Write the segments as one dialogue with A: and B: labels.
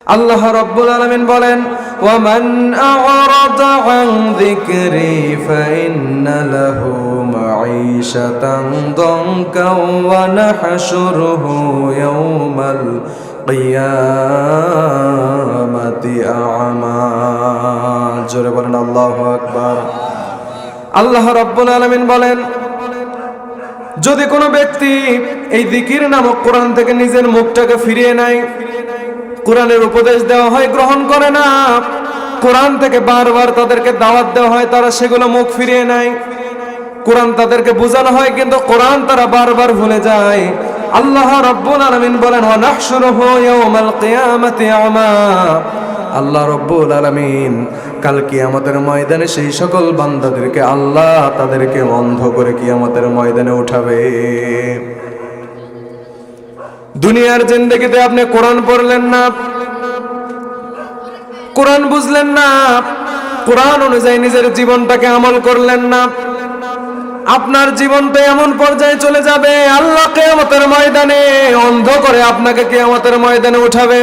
A: আল্লাহ রাব্বুল আলামিন বলেন, ওয়ামান আ'রাদা আন যিকরি ফাইন্না লাহু মাঈশাতান দানকা ওয়া নাহশুরুহু ইয়াওমাল কিয়ামাতি আ'মা। জোরে বলেন আল্লাহু আকবার। আল্লাহ রাব্বুল আলামিন বলেন, যদি কোনো ব্যক্তি এই যিকির নামক কোরআন থেকে নিজের মুখটাকে ফিরিয়ে নেয়, কোরআনের উপদেশ দেওয়া হয় গ্রহণ করে না, কোরআন থেকে বারবার তাদেরকে দাওয়াত দেওয়া হয়, তারা সেগুলো মুখ ফিরিয়ে নেয়, কোরআন তাদেরকে বোঝানো হয় কিন্তু কোরআন তারা বারবার ভুলে যায়। আল্লাহ রাব্বুল আলামিন বলেন, ওয়া নাহশুরুহু ইয়াওমাল কিয়ামাতি আমা। আল্লাহ রাব্বুল আলামিন কাল কিয়ামতের ময়দানে সেই সকল বান্দাদেরকে আল্লাহ তাদেরকে অন্ধ করে কিয়ামতের ময়দানে উঠাবে। দুনিয়ার জিন্দেগিতে আপনি কোরআন পড়লেন না, কোরআন বুঝলেন না, কোরআন অনুযায়ী নিজের জীবনটাকে আমল করলেন না, আপনার জীবনটা এমন পর্যায়ে চলে যাবে আল্লাহ কিয়ামতের ময়দানে অন্ধ করে আপনাকে কিয়ামতের ময়দানে উঠাবে।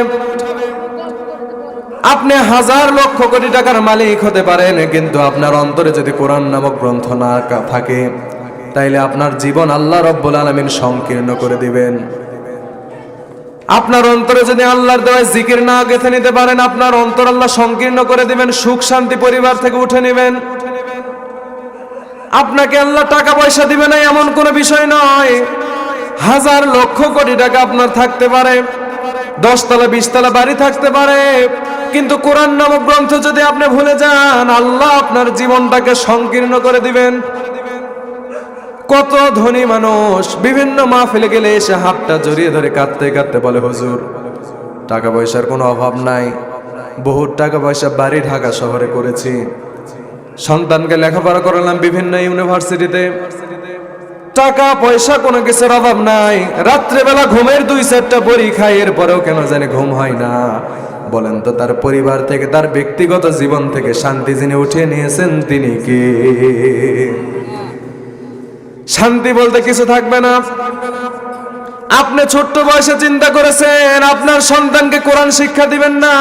A: আপনি হাজার লক্ষ কোটি টাকার মালিক হতে পারেন, কিন্তু আপনার অন্তরে যদি কোরআন নামক গ্রন্থ না থাকে তাইলে আপনার জীবন আল্লাহ রাব্বুল আলামিন সংকীর্ণ করে দিবেন। আপনার অন্তরে যদি আল্লাহর দেওয়া জিকির না গেঁথে নিতে পারেন, আপনার অন্তর আল্লাহ সংকীর্ণ করে দিবেন, সুখ শান্তি পরিবার থেকে উঠে নেবেন। আপনাকে আল্লাহ টাকা পয়সা দিবে না এমন কোনো বিষয় নয়, হাজার লক্ষ কোটি টাকা আপনার থাকতে পারে, 10 তলা 20 তলা বাড়ি থাকতে পারে, কিন্তু কোরআন নামক গ্রন্থ যদি আপনি ভুলে যান আল্লাহ আপনার জীবনটাকে সংকীর্ণ করে দিবেন। কত ধনী মানুষ বিভিন্ন মাহফিলে গেলে এসে হাতটা জড়িয়ে ধরে কাঁদতে কাঁদতে বলে, হুজুর টাকা পয়সার কোনো অভাব নাই, বহুত টাকা পয়সা বাড়ি ঢাকা শহরে করেছি, সন্তানকে লেখাপড়া করালাম বিভিন্ন ইউনিভার্সিটিতে, টাকা পয়সা কোনো কিছুর অভাব নাই, রাত্রেবেলা ঘুমের 2-4টা বড়ি খাই, এরপরেও কেন জানি ঘুম হয় না। বলেন তো তার পরিবার থেকে তার ব্যক্তিগত জীবন থেকে শান্তি যিনি উঠিয়ে নিয়েছেন তিনি কে? শান্তি বলতে কিছু থাকবে না। আপনি ছোট্ট বয়সে চিন্তা করেছেন আপনার সন্তানকে কোরআন শিক্ষা দিবেন না,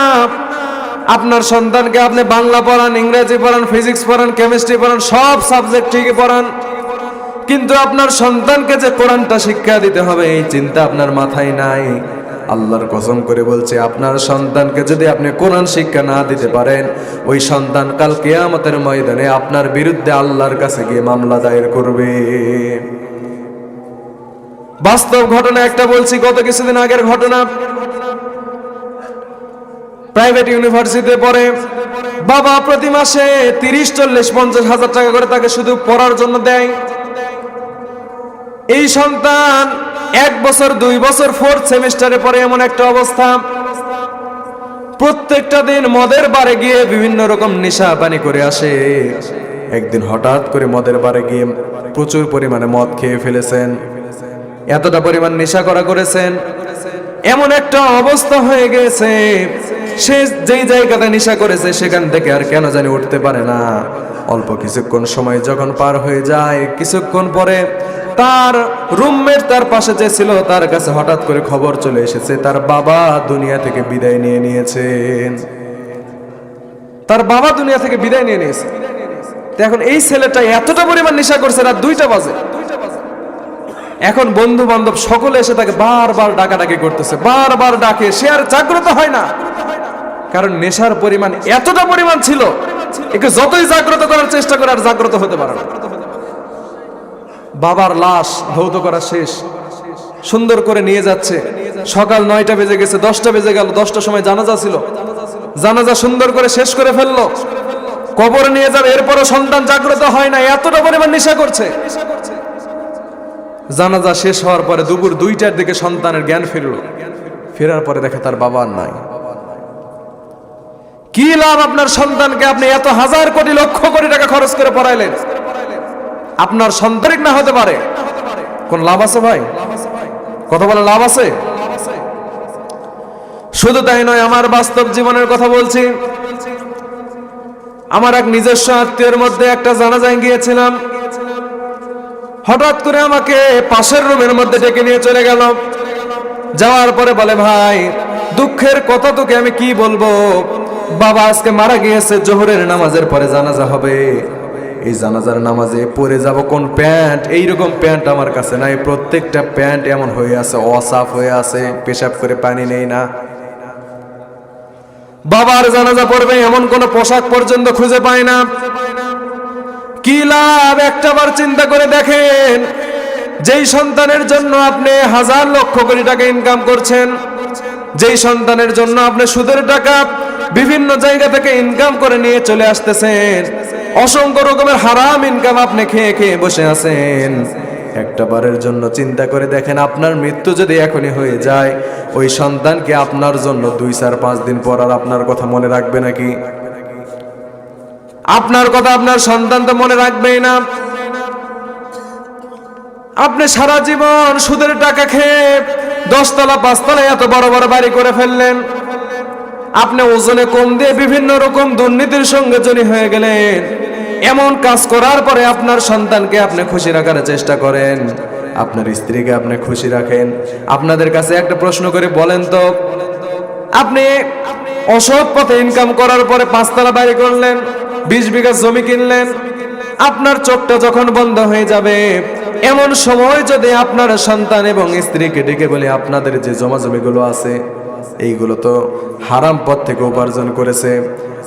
A: আপনার সন্তানকে আপনি বাংলা পড়ান, ইংরেজি পড়ান, ফিজিক্স পড়ান, কেমিস্ট্রি পড়ান, সব সাবজেক্ট ঠিকই পড়ান, কিন্তু আপনার সন্তানকে যে কোরআনটা শিক্ষা দিতে হবে এই চিন্তা আপনার মাথায় নাই। আল্লাহর কসম করে বলছে, আপনার সন্তানকে যদি আপনি কোরআন শিক্ষা না দিতে পারেন, ওই সন্তান কাল কিয়ামতের ময়দানে আপনার বিরুদ্ধে আল্লাহর কাছে গিয়ে মামলা দায়ের করবে। বাস্তব ঘটনা একটা বলছি, গত কিছুদিন আগের ঘটনা। প্রাইভেট ইউনিভার্সিটিতে পড়ে, বাবা প্রতি মাসে 30, 40, 50 হাজার টাকা করে তাকে শুধু পড়ার জন্য দেয়। এই সন্তান 1 বছর 2 বছর 4th সেমিস্টারে পড়ে, এমন একটা অবস্থা প্রত্যেকটা দিন মদের বারে গিয়ে বিভিন্ন রকম নেশা পানি করে আসে। একদিন হঠাৎ করে মদের বারে গিয়ে প্রচুর পরিমাণে মদ খেয়ে ফেলেছেন, এতটা পরিমাণ নেশা করেছেন, এমন একটা অবস্থা হয়ে গেছে সে যেই জায়গাতে নেশা করেছে সেখান থেকে আর কেন জানি উঠতে পারে না। অল্প কিছুক্ষণ সময় যখন পার হয়ে যায়, কিছুক্ষণ পরে তার রুমমেট তার পাশে যে ছিল তার কাছে হঠাৎ করে খবর চলে এসেছে তার বাবা দুনিয়া থেকে বিদায় নিয়ে নিয়েছেন। তার বাবা দুনিয়া থেকে বিদায় নিয়ে নিয়েছে। এখন এই ছেলেটা এতটা পরিমাণ নেশা করছে, রাত 2টা বাজে। এখন বন্ধু বান্ধব সকলে এসে তাকে বারবার ডাকাডাকি করতেছে, বারবার ডাকে, সে আর জাগ্রত হয় না, কারণ নেশার পরিমাণ এতটা পরিমাণ ছিল, একে যতই জাগ্রত করার চেষ্টা করে আর জাগ্রত হতে পারে না। বাবার লাশ ধৌত করা শেষ, সুন্দর করে নিয়ে যাচ্ছে, সকাল 9টা বেজে গেছে, 10টা বেজে গেল, 10টার সময় জানাজা ছিল, জানাজা সুন্দর করে শেষ করে ফেললো, কবরে নিয়ে যাবে, এরপরও সন্তান জাগ্রত হয় না, এতটা পরিমাণ নেশা করছে। জানাজা শেষ হওয়ার পরে দুপুর 2টার দিকে সন্তানের জ্ঞান ফিরল, ফেরার পরে দেখে তার বাবা আর নাই। কি লাভ আপনার সন্তানকে আপনি এত হাজার কোটি লক্ষ কোটি টাকা খরচ করে পড়াইলেন, আপনার সন্তান না হতে পারে, কোন লাভ আছে ভাই? কথা বলে লাভ আছে? শুধু তাই নয়, আমার বাস্তব জীবনের কথা বলছি। আমার এক নিজস্ব আত্মীয়ের মধ্যে একটা জানাজায় গিয়েছিলাম, হঠাৎ করে আমাকে পাশের রুমের মধ্যে ডেকে নিয়ে চলে গেল। যাওয়ার পরে বলে, ভাই দুঃখের কথা তোকে আমি কি বলবো, বাবা আজকে মারা গিয়েছে, জোহরের নামাজের পরে জানাজা হবে, এই জানাজার নামাজে পরে যাব কোন প্যান্ট, এইরকম প্যান্ট আমার কাছে নাই, প্রত্যেকটা প্যান্ট এমন হয়ে আছে, অসাফ হয়ে আছে, পেশাব করে পানি নেই না। বাবার জানাজা পড়বে এমন কোন পোশাক পর্যন্ত খুঁজে পায় না। কি লাভ? একটাবার চিন্তা করে দেখেন, যেই সন্তানের জন্য আপনি হাজার লক্ষ কোটি টাকা ইনকাম করছেন, যেই সন্তানের জন্য আপনি সুদের টাকা বিভিন্ন জায়গা থেকে ইনকাম করে নিয়ে চলে আসতেছেন, অসংখ্য রকমের হারাম ইনকাম আপনি খেয়ে খেয়ে বসে আছেন, একটা বারের জন্য চিন্তা করে দেখেন, আপনার মৃত্যু যদি এখনই হয়ে যায়, ওই সন্তানকে আপনার জন্য 2-4-5 দিন পর আর আপনার কথা মনে রাখবে নাকি? আপনার কথা আপনার সন্তান তো মনে রাখবেই না। আপনি সারা জীবন সুদের টাকা খেয়ে 10 তলা 5 তলা এত বড় বড় বাড়ি করে ফেললেন। আপনি ওজনে কম দিয়ে বিভিন্ন রকম দুর্নীতির সঙ্গে জড়িত হয়ে গেলেন। এমন কাজ করার পরে আপনার সন্তানকে আপনি খুশি রাখার চেষ্টা করেন, আপনার স্ত্রীকে আপনি খুশি রাখেন। আপনাদের কাছে একটা প্রশ্ন করে বলেন তো, আপনি অসৎ পথে ইনকাম করার পরে 5 তলা বাড়ি করলেন, 20 বিঘা জমি কিনলেন, আপনার চোখটা যখন বন্ধ হয়ে যাবে, এমন সময় যদি আপনার সন্তান এবং স্ত্রীকে ডেকে বলে, আপনাদের যে জমা জমিগুলো আছে এইগুলো তো হারাম পথ থেকে উপার্জন করেছে,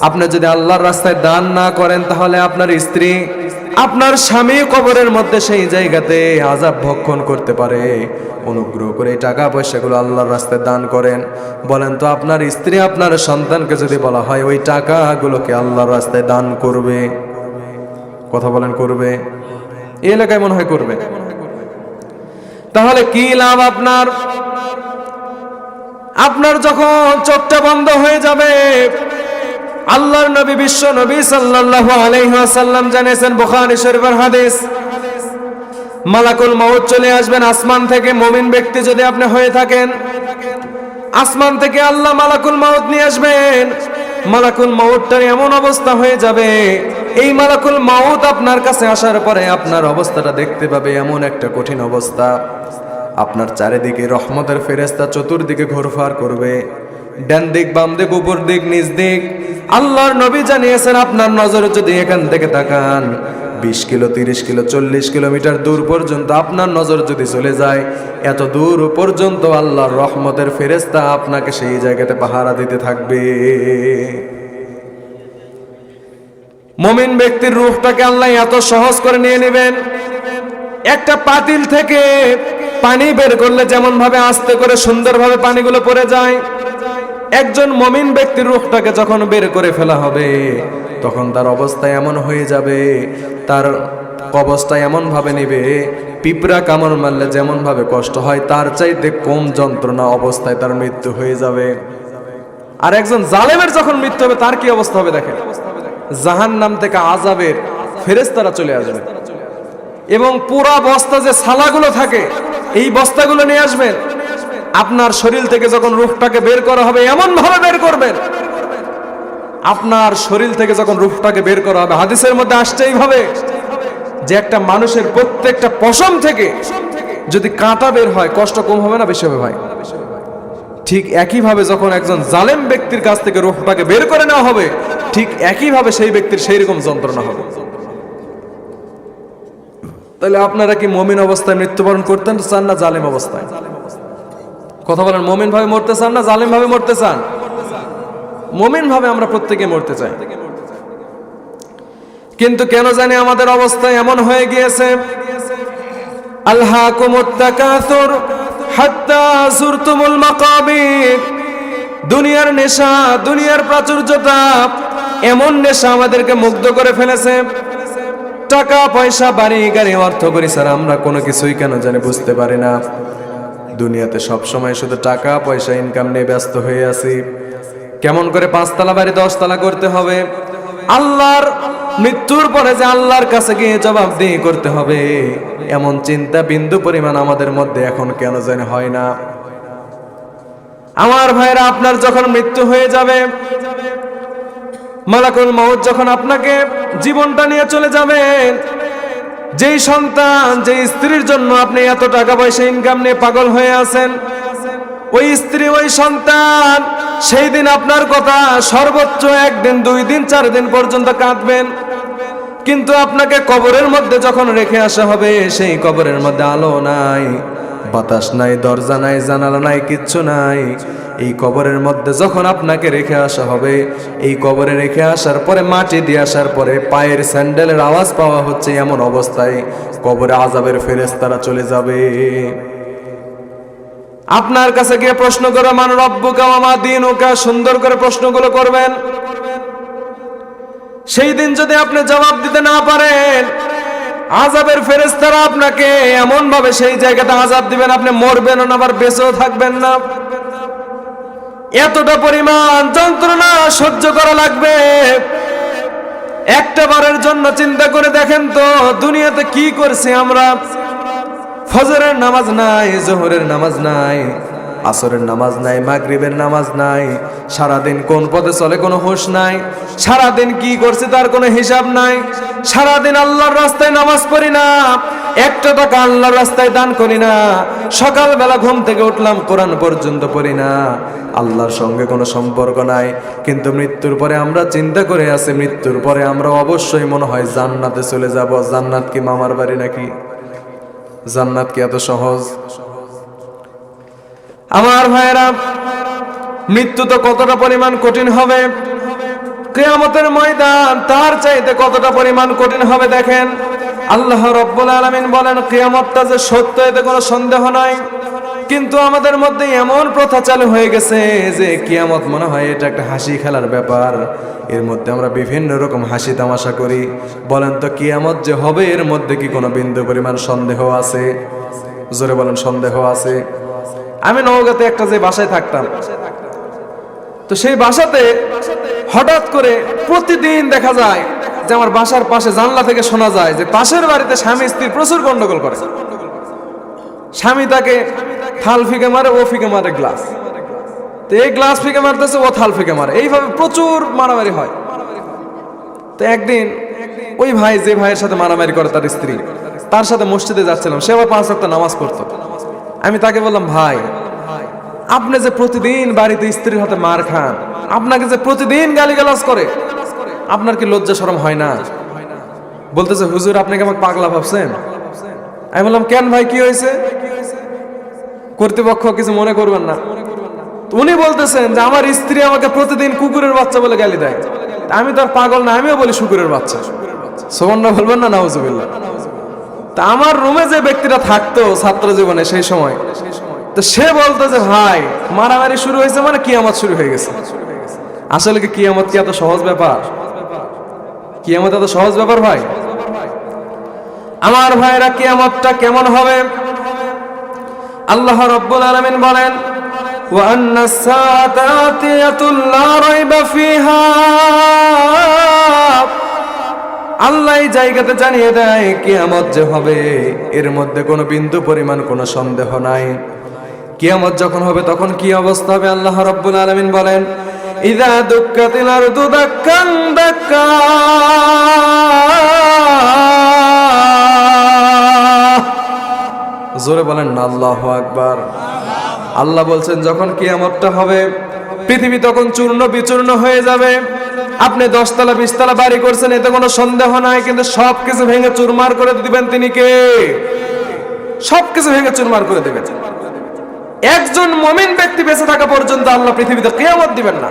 A: আপনি যদি আল্লাহর রাস্তায় দান না করেন, তাহলে আপনার স্ত্রী, আপনার স্বামী কবরের মধ্যে সেই জায়গাতে আযাব ভক্ষণ করতে পারে। অনুগ্রহ করে এই টাকা পয়সাগুলো আল্লাহর রাস্তায় দান করেন। বলেন তো, আপনার স্ত্রী আপনার সন্তানকে যদি বলা হয় ওই টাকাগুলোকে আল্লাহর রাস্তায় দান করবে, কথা বলেন করবে? এই এলাকায় মনে হয় করবে। তাহলে কি লাভ আপনার? আপনার যখন চোখটা বন্ধ হয়ে যাবে, আল্লাহর নবী বিশ্ব নবী সাল্লাল্লাহু আলাইহি ওয়াসাল্লাম জানিয়েছেন, বুখারী শরীফের হাদিস, মালাকুল মউত চলে আসবেন আসমান থেকে। মুমিন ব্যক্তি যদি আপনি হয়ে থাকেন, আসমান থেকে আল্লাহ মালাকুল মউত নিয়ে আসবেন। মালাকুল মউতটার এমন অবস্থা হয়ে যাবে, এই মালাকুল মউত আপনার কাছে আসার পরে আপনার অবস্থাটা দেখতে পাবে এমন একটা কঠিন অবস্থা। আপনার চারিদিকে রহমতের ফেরেশতা চতুর্দিকে ঘোরফার করবে, ডান দিক বাম দিক উপর দিক নিচ দিক। আল্লাহর নবী জানিয়েছেন, আপনার নজর যদি এখান থেকে তাকান 20 কিলো 30 কিলো 40 কিলোমিটার দূর পর্যন্ত আপনার নজর যদি চলে যায়, এত দূর পর্যন্ত আল্লাহর রহমতের ফেরেশতা আপনাকে সেই জায়গাতে পাহারা দিতে থাকবে। মুমিন ব্যক্তির রূহটাকে আল্লাহ এত সহজ করে নিয়ে নেবেন। একটা পাতিল থেকে পানি বের করলে যেমন ভাবে আস্তে করে সুন্দরভাবে পানিগুলো পড়ে যায়, একজন মুমিন ব্যক্তির রূহটাকে যখন বের করে ফেলা হবে, তখন তার অবস্থা এমন হয়ে যাবে, তার অবস্থা এমন ভাবে নেবে, পিঁপড়া কামড় মারলে যেমন ভাবে কষ্ট হয়, তার চাইতে কম যন্ত্রণা অবস্থায় তার মৃত্যু হয়ে যাবে। আর একজন জালেমের যখন মৃত্যু হবে, তার কি অবস্থা হবে দেখেন। জাহান্নাম থেকে আযাবের ফেরেশতারা চলে আসবে এবং পুরা বস্তা যে ছালাগুলো থাকে, এই বস্তাগুলো নিয়ে আসবেন। আপনার শরীর থেকে যখন রূহটাকে বের করা হবে, এমন ভাবে বের করবেন, আপনার শরীর থেকে যখন রূহটাকে বের করা হবে, হাদিসের মধ্যে আসছে এইভাবে যে একটা মানুষের প্রত্যেকটা পশম থেকে যদি কাঁটা বের হয়, কষ্ট কম হবে না বেশি হবে ভাই? ঠিক একইভাবে যখন একজন জালেম ব্যক্তির কাছ থেকে রূহটাকে বের করে নেওয়া হবে, ঠিক একইভাবে সেই ব্যক্তির সেই রকম যন্ত্রণা হবে। তাহলে আপনারা কি মুমিন অবস্থায় মৃত্যুবরণ করতে চান না জালেম অবস্থায়? কথা বলেন, মুমিন ভাবে মরতে চান না জালেম ভাবে মরতে চান? মুমিন ভাবে আমরা প্রত্যেকে মরতে চাই, কিন্তু কেন জানি আমাদের অবস্থা এমন হয়ে গিয়েছে, আলহাকুমুত তাকাসুর হাত্তা যুরতুমুল মাকাবির। দুনিয়ার নেশা, দুনিয়ার প্রাচুর্যতা এমন নেশা আমাদেরকে মুগ্ধ করে ফেলেছে। টাকা পয়সা বাড়ি গাড়ি অর্থ করি স্যার, আমরা কোনো কিছুই কেন জানি বুঝতে পারি না। দুনিয়াতে সব সময় শুধু টাকা পয়সা ইনকাম নিয়ে ব্যস্ত হয়ে আছি। কেমন করে 5 তলা বাড়ি 10 তলা করতে হবে, আল্লাহর মৃত্যুর পরে যে আল্লাহর কাছে গিয়ে জবাবদিহি করতে হবে, এমন চিন্তা বিন্দু পরিমাণ আমাদের মধ্যে এখন কেন জানি হয় না। আমার ভাইরা, আপনার যখন মৃত্যু হয়ে যাবে, মালাকুল মউত যখন আপনাকে জীবনটা নিয়ে চলে যাবে, যেই সন্তান যেই স্ত্রীর জন্য আপনি এত টাকা পয়সা ইনকাম নিয়ে পাগল হয়ে আছেন, ওই স্ত্রী, ওই সন্তান সেই দিন আপনার কথা সর্বোচ্চ 1 দিন 2 দিন 4 দিন পর্যন্ত কাঁদবেন। কিন্তু আপনাকে কবরের মধ্যে যখন রেখে আসা হবে, সেই কবরের মধ্যে আলো নাই, বাতাস নাই, দরজা নাই, জানালা নাই, কিচ্ছু নাই। এই কবরের মধ্যে যখন আপনাকে রেখে আসা হবে, এই কবরে রেখে আসার পরে মাটি দিয়ে আসার পরে পায়ের স্যান্ডেলের আওয়াজ পাওয়া হচ্ছে, এমন অবস্থায় কবরে আযাবের ফেরেশতারা চলে যাবে। আপনার কাছে গিয়ে প্রশ্ন করে, মান রব্বুকা ওয়া মা দীনুকা, সুন্দর করে প্রশ্নগুলো করবেন। সেই দিন যদি আপনি জবাব দিতে না পারেন, আযাবের ফেরেশতারা আপনাকে এমন ভাবে সেই জায়গাতে আযাব দিবেন, আপনি মরবেন না, আবার বেঁচেও থাকবেন না। এতটা পরিমাণ যন্ত্রণা সহ্য করা লাগবে। একটা বারের জন্য চিন্তা করে দেখেন তো, দুনিয়াতে কি করছি আমরা। ফজরের নামাজ নাই, জোহরের নামাজ নাই, আসরের নামাজ নাই, মাগরিবের নামাজ নাই। সারাদিন কোন পথে চলে কোনো হুঁশ নাই। সারাদিন কি করছে তার কোনো হিসাব নাই। সারাদিন আল্লাহর রাস্তায় নামাজ পড়ি না, 1 টাকা আল্লাহর রাস্তায় দান করি না। সকালবেলা ঘুম থেকে উঠলাম, কোরআন পর্যন্ত পড়ি না। আল্লাহর সঙ্গে কোনো সম্পর্ক নাই। কিন্তু মৃত্যুর পরে আমরা চিন্তা করে আছি, মৃত্যুর পরে আমরা অবশ্যই মনে হয় জান্নাতে চলে যাব। জান্নাত কি মামার বাড়ি নাকি? জান্নাত কি এত সহজ? আমার ভাইরা, মৃত্যু তো কতটা পরিমাণ কঠিন হবে, কিয়ামতের ময়দান তার চাইতে কতটা পরিমাণ কঠিন হবে দেখেন। আল্লাহ রাব্বুল আলামিন বলেন, কিয়ামতটা যে সত্য এতে কোনো সন্দেহ নাই। কিন্তু আমাদের মধ্যে এমন প্রথা চালু হয়ে গেছে যে কিয়ামত মনে হয় এটা একটা হাসি খেলার ব্যাপার। এর মধ্যে আমরা বিভিন্ন রকম হাসি তামাশা করি। বলেন তো, কিয়ামত যে হবে এর মধ্যে কি কোনো বিন্দু পরিমাণ সন্দেহ আছে? জোরে বলেন, সন্দেহ আছে? আমি নওগাঁতে একটা যে বাসায় থাকতাম, তো সেই বাসাতে হঠাৎ করে প্রতিদিন দেখা যায় যে আমার বাসার পাশে জানলা থেকে শোনা যায় যে পাশের বাড়িতে স্বামী স্ত্রী প্রচুর গন্ডগোল করে। স্বামী তাকে থাল ফিকে মারে, ও ফিকে মারে গ্লাস, তো এই গ্লাস ফিকে মারতেছে, ও থাল ফিকে মারে, এইভাবে প্রচুর মারামারি হয়। তো একদিন ওই ভাই, যে ভাইয়ের সাথে মারামারি করে তার স্ত্রী, তার সাথে মসজিদে যাচ্ছিলাম, সে আবার 5 ওয়াক্ত নামাজ পড়তো। আমি তাকে বললাম, ভাই আপনি যে প্রতিদিন বাড়িতে স্ত্রীর হাতে মার খান, আপনাকে যে প্রতিদিন গালিগালাজ করে, আপনার কি লজ্জা শরম হয় না? বলতেছে, হুজুর আপনি কি আমাকে পাগলা ভাবছেন? আমি বললাম, কেন ভাই, কি হয়েছে? কর্তৃপক্ষ কিছু মনে করবেন না। উনি বলতেছেন যে আমার স্ত্রী আমাকে প্রতিদিন কুকুরের বাচ্চা বলে গালি দেয়। আমি তো আর পাগল না, আমিও বলি শুকুরের বাচ্চা। সুবহানাল্লাহ বলবেন না? নাউজুবিল্লাহ। তা আমার রুমে যে ব্যক্তিটা থাকতো ছাত্র জীবনে সেই সময়, তো সে বলতো যে ভাই মারামারি শুরু হয়েছে মানে কিয়ামত শুরু হয়ে গেছে। আসলে কি কিয়ামত কি এত সহজ ব্যাপার? কিয়ামত এত সহজ ব্যাপার ভাই? আমার ভাইরা, কিয়ামতটা কেমন হবে? আল্লাহ রাব্বুল আলামিন বলেন, ওয়া আন্নাস সাআতা আতিয়াতুল লা রাইবা ফিহা। আল্লাহ এই জায়গাতে জানিয়ে দেয় কিয়ামত যে হবে এর মধ্যে কোনো বিন্দু পরিমাণ কোনো সন্দেহ নাই। কিয়ামত যখন হবে তখন কি অবস্থা হবে? আল্লাহ রাব্বুল আলামিন বলেন, ইযা দুক্কাতিল আরদু দাক্কান দাক্কা। জোরে বলেন না আল্লাহু আকবার। আল্লাহ বলছেন, যখন কিয়ামতটা হবে পৃথিবী তখন চূর্ণ বিচূর্ণ হয়ে যাবে। আপনি 10 তলা 20 তলা বাড়ি করছেন, এতে কোনো সন্দেহ নাই, কিন্তু সবকিছু ভেঙে চুরমার করে দিবেন তিনি কে? সবকিছু ভেঙে চুরমার করে দিবেন। একজন মুমিন ব্যক্তি বেঁচে থাকা পর্যন্ত আল্লাহ পৃথিবীতে কিয়ামত দিবেন না।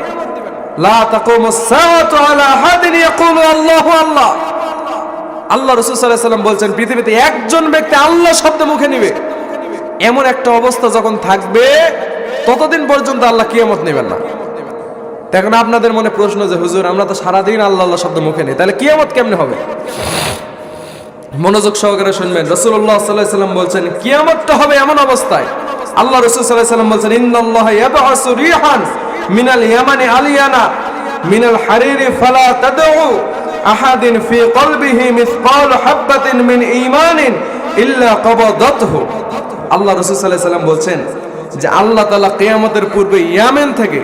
A: লা তাকুমুস সাআতু আলা আহাদিন ইয়াকুলু আল্লাহু আল্লাহ। আল্লাহ রাসূল সাল্লাল্লাহু আলাইহি ওয়াসাল্লাম বলছেন, পৃথিবীতে একজন ব্যক্তি আল্লাহ শব্দ মুখে নিবে, এমন একটা অবস্থা যখন থাকবে ততদিন পর্যন্ত আল্লাহ কিয়ামত নেবেন না। এখন আপনাদের মনে প্রশ্ন যে হুজুর আমরা তো সারাদিন আল্লাহ আল্লাহ শব্দ মুখে নেই, তাহলে কিয়ামত কেমনে হবে? মনোযোগ সহকারে শুনবেন। রাসূলুল্লাহ সাল্লাল্লাহু আলাইহি ওয়াসাল্লাম বলছেন, কিয়ামতটা হবে এমন অবস্থায়, আল্লাহ রাসূল সাল্লাল্লাহু আলাইহি ওয়াসাল্লাম বলছেন, ইন্নাল্লাহা ইয়াবআসু রিহান মিনাল ইয়ামানি আলিয়ানা মিনাল হারিরি ফালা তাদউ আহাদিন ফি কলবিহি মিসকাল হাববাতিন মিন ঈমানিন ইল্লা কবাদাতহু। আল্লাহ রাসূল সাল্লাল্লাহু আলাইহি ওয়াসাল্লাম বলছেন যে আল্লাহ তাআলা কিয়ামতের পূর্বে ইয়ামেন থেকে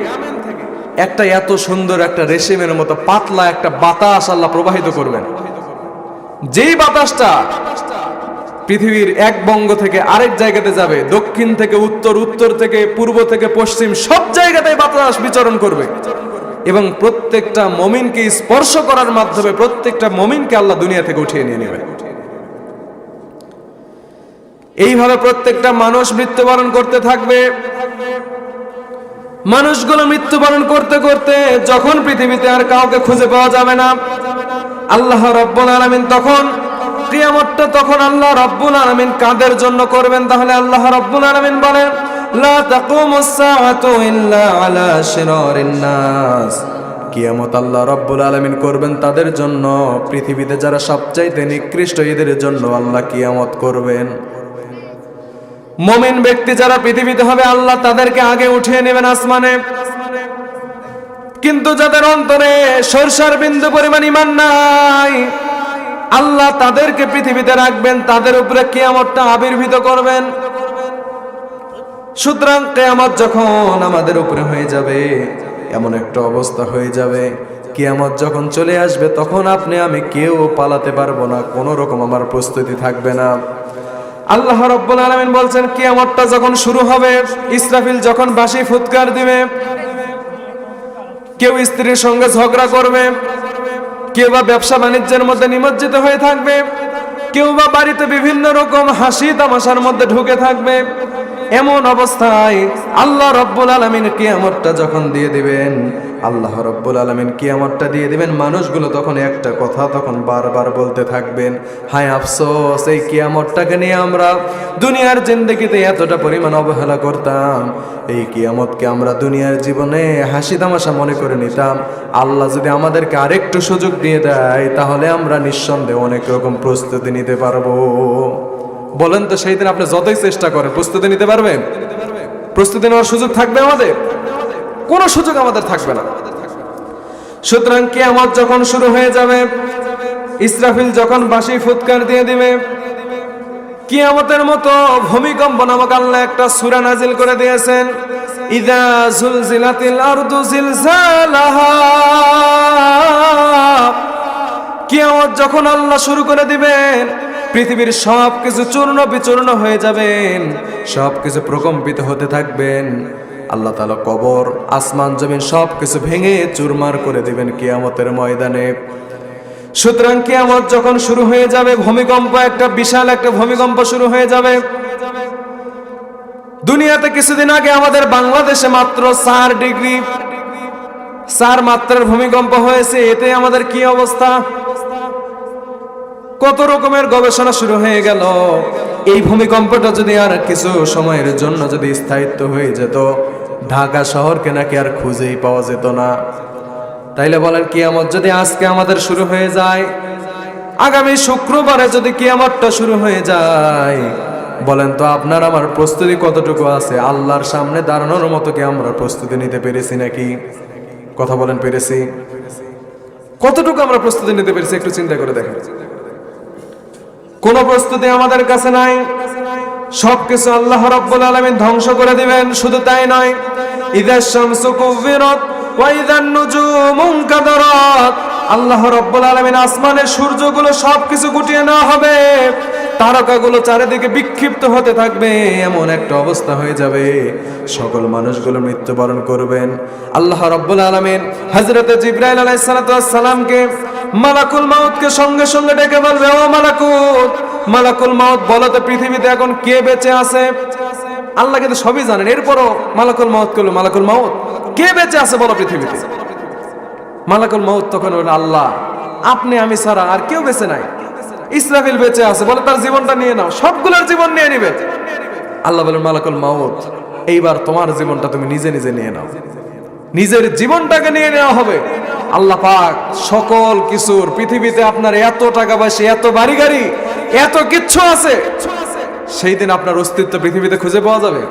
A: একটা এত সুন্দর একটা রেশমের মতো পাতলা একটা বাতাস আল্লাহ প্রবাহিত করবেন। যেই বাতাসটা পৃথিবীর এক বঙ্গ থেকে আরেক জায়গাতে যাবে, দক্ষিণ থেকে উত্তর, উত্তর থেকে পূর্ব থেকে পশ্চিম, সব জায়গাতেই বাতাস বিচরণ করবে এবং প্রত্যেকটা মুমিনকে স্পর্শ করার মাধ্যমে প্রত্যেকটা মুমিনকে আল্লাহ দুনিয়া থেকে উঠিয়ে নিয়ে নেবে। এইভাবে প্রত্যেকটা মানুষ মৃত্যুবরণ করতে থাকবে। মানুষগুলো মৃত্যুবরণ করতে করতে যখন পৃথিবীতে আর কাউকে খুঁজে পাওয়া যাবে না, আল্লাহ রাব্বুল আলামিন তখন কিয়ামতটা তখন আল্লাহ রাব্বুল আলামিন কাদের জন্য করবেন? তাহলে আল্লাহ রাব্বুল আলামিন বলেন, লা তাকুমুস সাআতু ইল্লা আলা শিরারিন নাস। কিয়ামত আল্লাহ রাব্বুল আলামিন করবেন তাদের জন্য, পৃথিবীতে যারা সবচাইতে নিকৃষ্ট এদের জন্য আল্লাহ কিয়ামত করবেন। মুমিন ব্যক্তি যারা পৃথিবীতে হবে আল্লাহ তাদেরকে আগে উঠিয়ে নেবেন আসমানে, কিন্তু যাদের অন্তরে সরষার বিন্দু পরিমাণ ঈমান নাই আল্লাহ তাদেরকে পৃথিবীতে রাখবেন, তাদের উপরে কিয়ামতটা আবির্ভূত করবেন। সুতরাং কিয়ামত যখন আমাদের উপরে হয়ে যাবে, এমন একটা অবস্থা হয়ে যাবে, কিয়ামত যখন চলে আসবে তখন আপনি আমি কেউ পালাতে পারবো না, কোনো রকম আমার প্রস্তুতি থাকবে না। আল্লাহ রাব্বুল আলামিন বলছেন কিয়ামতটা যখন শুরু হবে, ইসরাফিল যখন বাঁশি ফুৎকার দিবে, কেউ স্ত্রীর সঙ্গে ঝগড়া করবে, কেউ বা ব্যবসা বাণিজ্যের মধ্যে নিমজ্জিত হয়ে থাকবে, কেউ বা বাড়িতে বিভিন্ন রকম হাসি তামাশার মধ্যে ঢুকে থাকবে। এমন অবস্থায় আল্লাহ রাব্বুল আলামিন কিয়ামতটা যখন দিয়ে দিবেন, আল্লাহ রাব্বুল আলামিন কিয়ামতটা দিয়ে দিবেন, মানুষগুলো তখন একটা কথা তখন বারবার বলতে থাকবেন, হায় আফসোস, এই কিয়ামতটাকে নিয়ে আমরা দুনিয়ার জিন্দেগিতে এতটা পরিমাণ অবহেলা করতাম, এই কিয়ামতকে আমরা দুনিয়ার জীবনে হাসি তামাশা মনে করে নিতাম। আল্লাহ যদি আমাদেরকে আরেকটু সুযোগ দিয়ে দেয় তাহলে আমরা নিঃসন্দেহে অনেক রকম প্রস্তুতি নিতে পারবো। বলেন তো সেই দিন আপনি যতই চেষ্টা করেন প্রস্তুতি নিতে পারবেন? প্রস্তুতি নেওয়ার সুযোগ থাকবে আমাদের? কোনো সুযোগ আমাদের থাকবে না। সুতরাং কিয়ামত যখন শুরু হয়ে যাবে, ইসরাফিল যখন বাঁশি ফুৎকার দিয়ে দিবে, কিয়ামতের মতো ভূমিকম্প নামক আল্লাহ একটা সূরা নাজিল করে দিয়েছেন, ইযা যুলজিলাতিল আরদু জিলজালাহা। কিয়ামত যখন আল্লাহ শুরু করে দিবেন, পৃথিবীর সবকিছু চূর্ণ বিচূর্ণ হয়ে যাবেন, সবকিছু প্রকম্পিত হতে থাকবেন। আল্লাহ তাআলা কবর, আসমান, জমিন সবকিছু ভেঙে চুরমার করে দিবেন কিয়ামতের ময়দানে। সুতরাং কিয়ামত যখন শুরু হয়ে যাবে, ভূমিকম্প, একটা বিশাল একটা ভূমিকম্প শুরু হয়ে যাবে। দুনিয়াতে কিছুদিন আগে আমাদের বাংলাদেশে মাত্র 4 মাত্রার ভূমিকম্প হয়েছে, এতে আমাদের কি অবস্থা? কত রকমের গবেষণা শুরু হয়ে গেল। এই ভূমিকম্পটা যদি আর কিছু সময়ের জন্য যদি স্থায়িত্ব হয়ে যেত, ঢাকা শহরকে নাকি আর খুঁজেই পাওয়া যেত না। তাইলে বলেন, কিয়ামত যদি আজকে আমাদের শুরু হয়ে যায়, আগামী শুক্রবারে যদি কিয়ামতটা শুরু হয়ে যায়, বলেন তো আপনার আমার প্রস্তুতি কতটুকু আছে? আল্লাহর সামনে দাঁড়ানোর মতো কি আমরা প্রস্তুতি নিতে পেরেছি নাকি? কথা বলেন, পেরেছি? কতটুকু আমরা প্রস্তুতি নিতে পেরেছি একটু চিন্তা করে দেখেন। কোনো প্রস্তুতি আমাদের কাছে নাই। সবকিছু আল্লাহ রাব্বুল আলামিন ধ্বংস করে দিবেন। শুধু তাই নয়, ইযাশ শামসু কুবিরাত ওয়া ইযান নুজুমু কাদারাত, আল্লাহ রাব্বুল আলামিন আসমানের সূর্যগুলো সবকিছু গুটিয়ে নেওয়া হবে, তারকাগুলো চারিদিকে বিক্ষিপ্ত হতে থাকবে, এমন একটা অবস্থা হয়ে যাবে, সকল মানুষগুলো মৃত্যুবরণ করবেন। আল্লাহ রাব্বুল আলামিন হযরত জিবরাইল আলাইহিস সালাতু ওয়াস সালামকে, মালাকুল মাউতকে সঙ্গে সঙ্গে ডেকে বলবে, ও মালাকুল মাউত, বলো তো পৃথিবীতে এখন কে বেঁচে আছে? আল্লাহ কিন্তু সবই জানেন, এরপরও মালাকুল মাউত করলো, মালাকুল মাউত, কে বেঁচে আছে বলো পৃথিবীতে? মালাকুল মাউত তখন বলল, আল্লাহ, আপনি আমি ছাড়া আর কেউ বেঁচে নাই। ইসরাফিল বেঁচে আছে, বলে তার জীবনটা নিয়ে নাও, সবগুলোর জীবন নিয়ে নিবে। আল্লাহ বলেন, মালাকুল মাউত, এইবার তোমার জীবনটা তুমি নিজে নিজে নিয়ে নাও, নিজের জীবনটাকে নিয়ে নেওয়া হবে। আল্লাহ পাক সকল কিছুর, পৃথিবীতে আপনার এত টাকা পয়সা, এত বাড়ি গাড়ি, এত কিচ্ছু আছে, সেই দিন আপনার অস্তিত্ব পৃথিবীতে খুঁজে পাওয়া যাবে?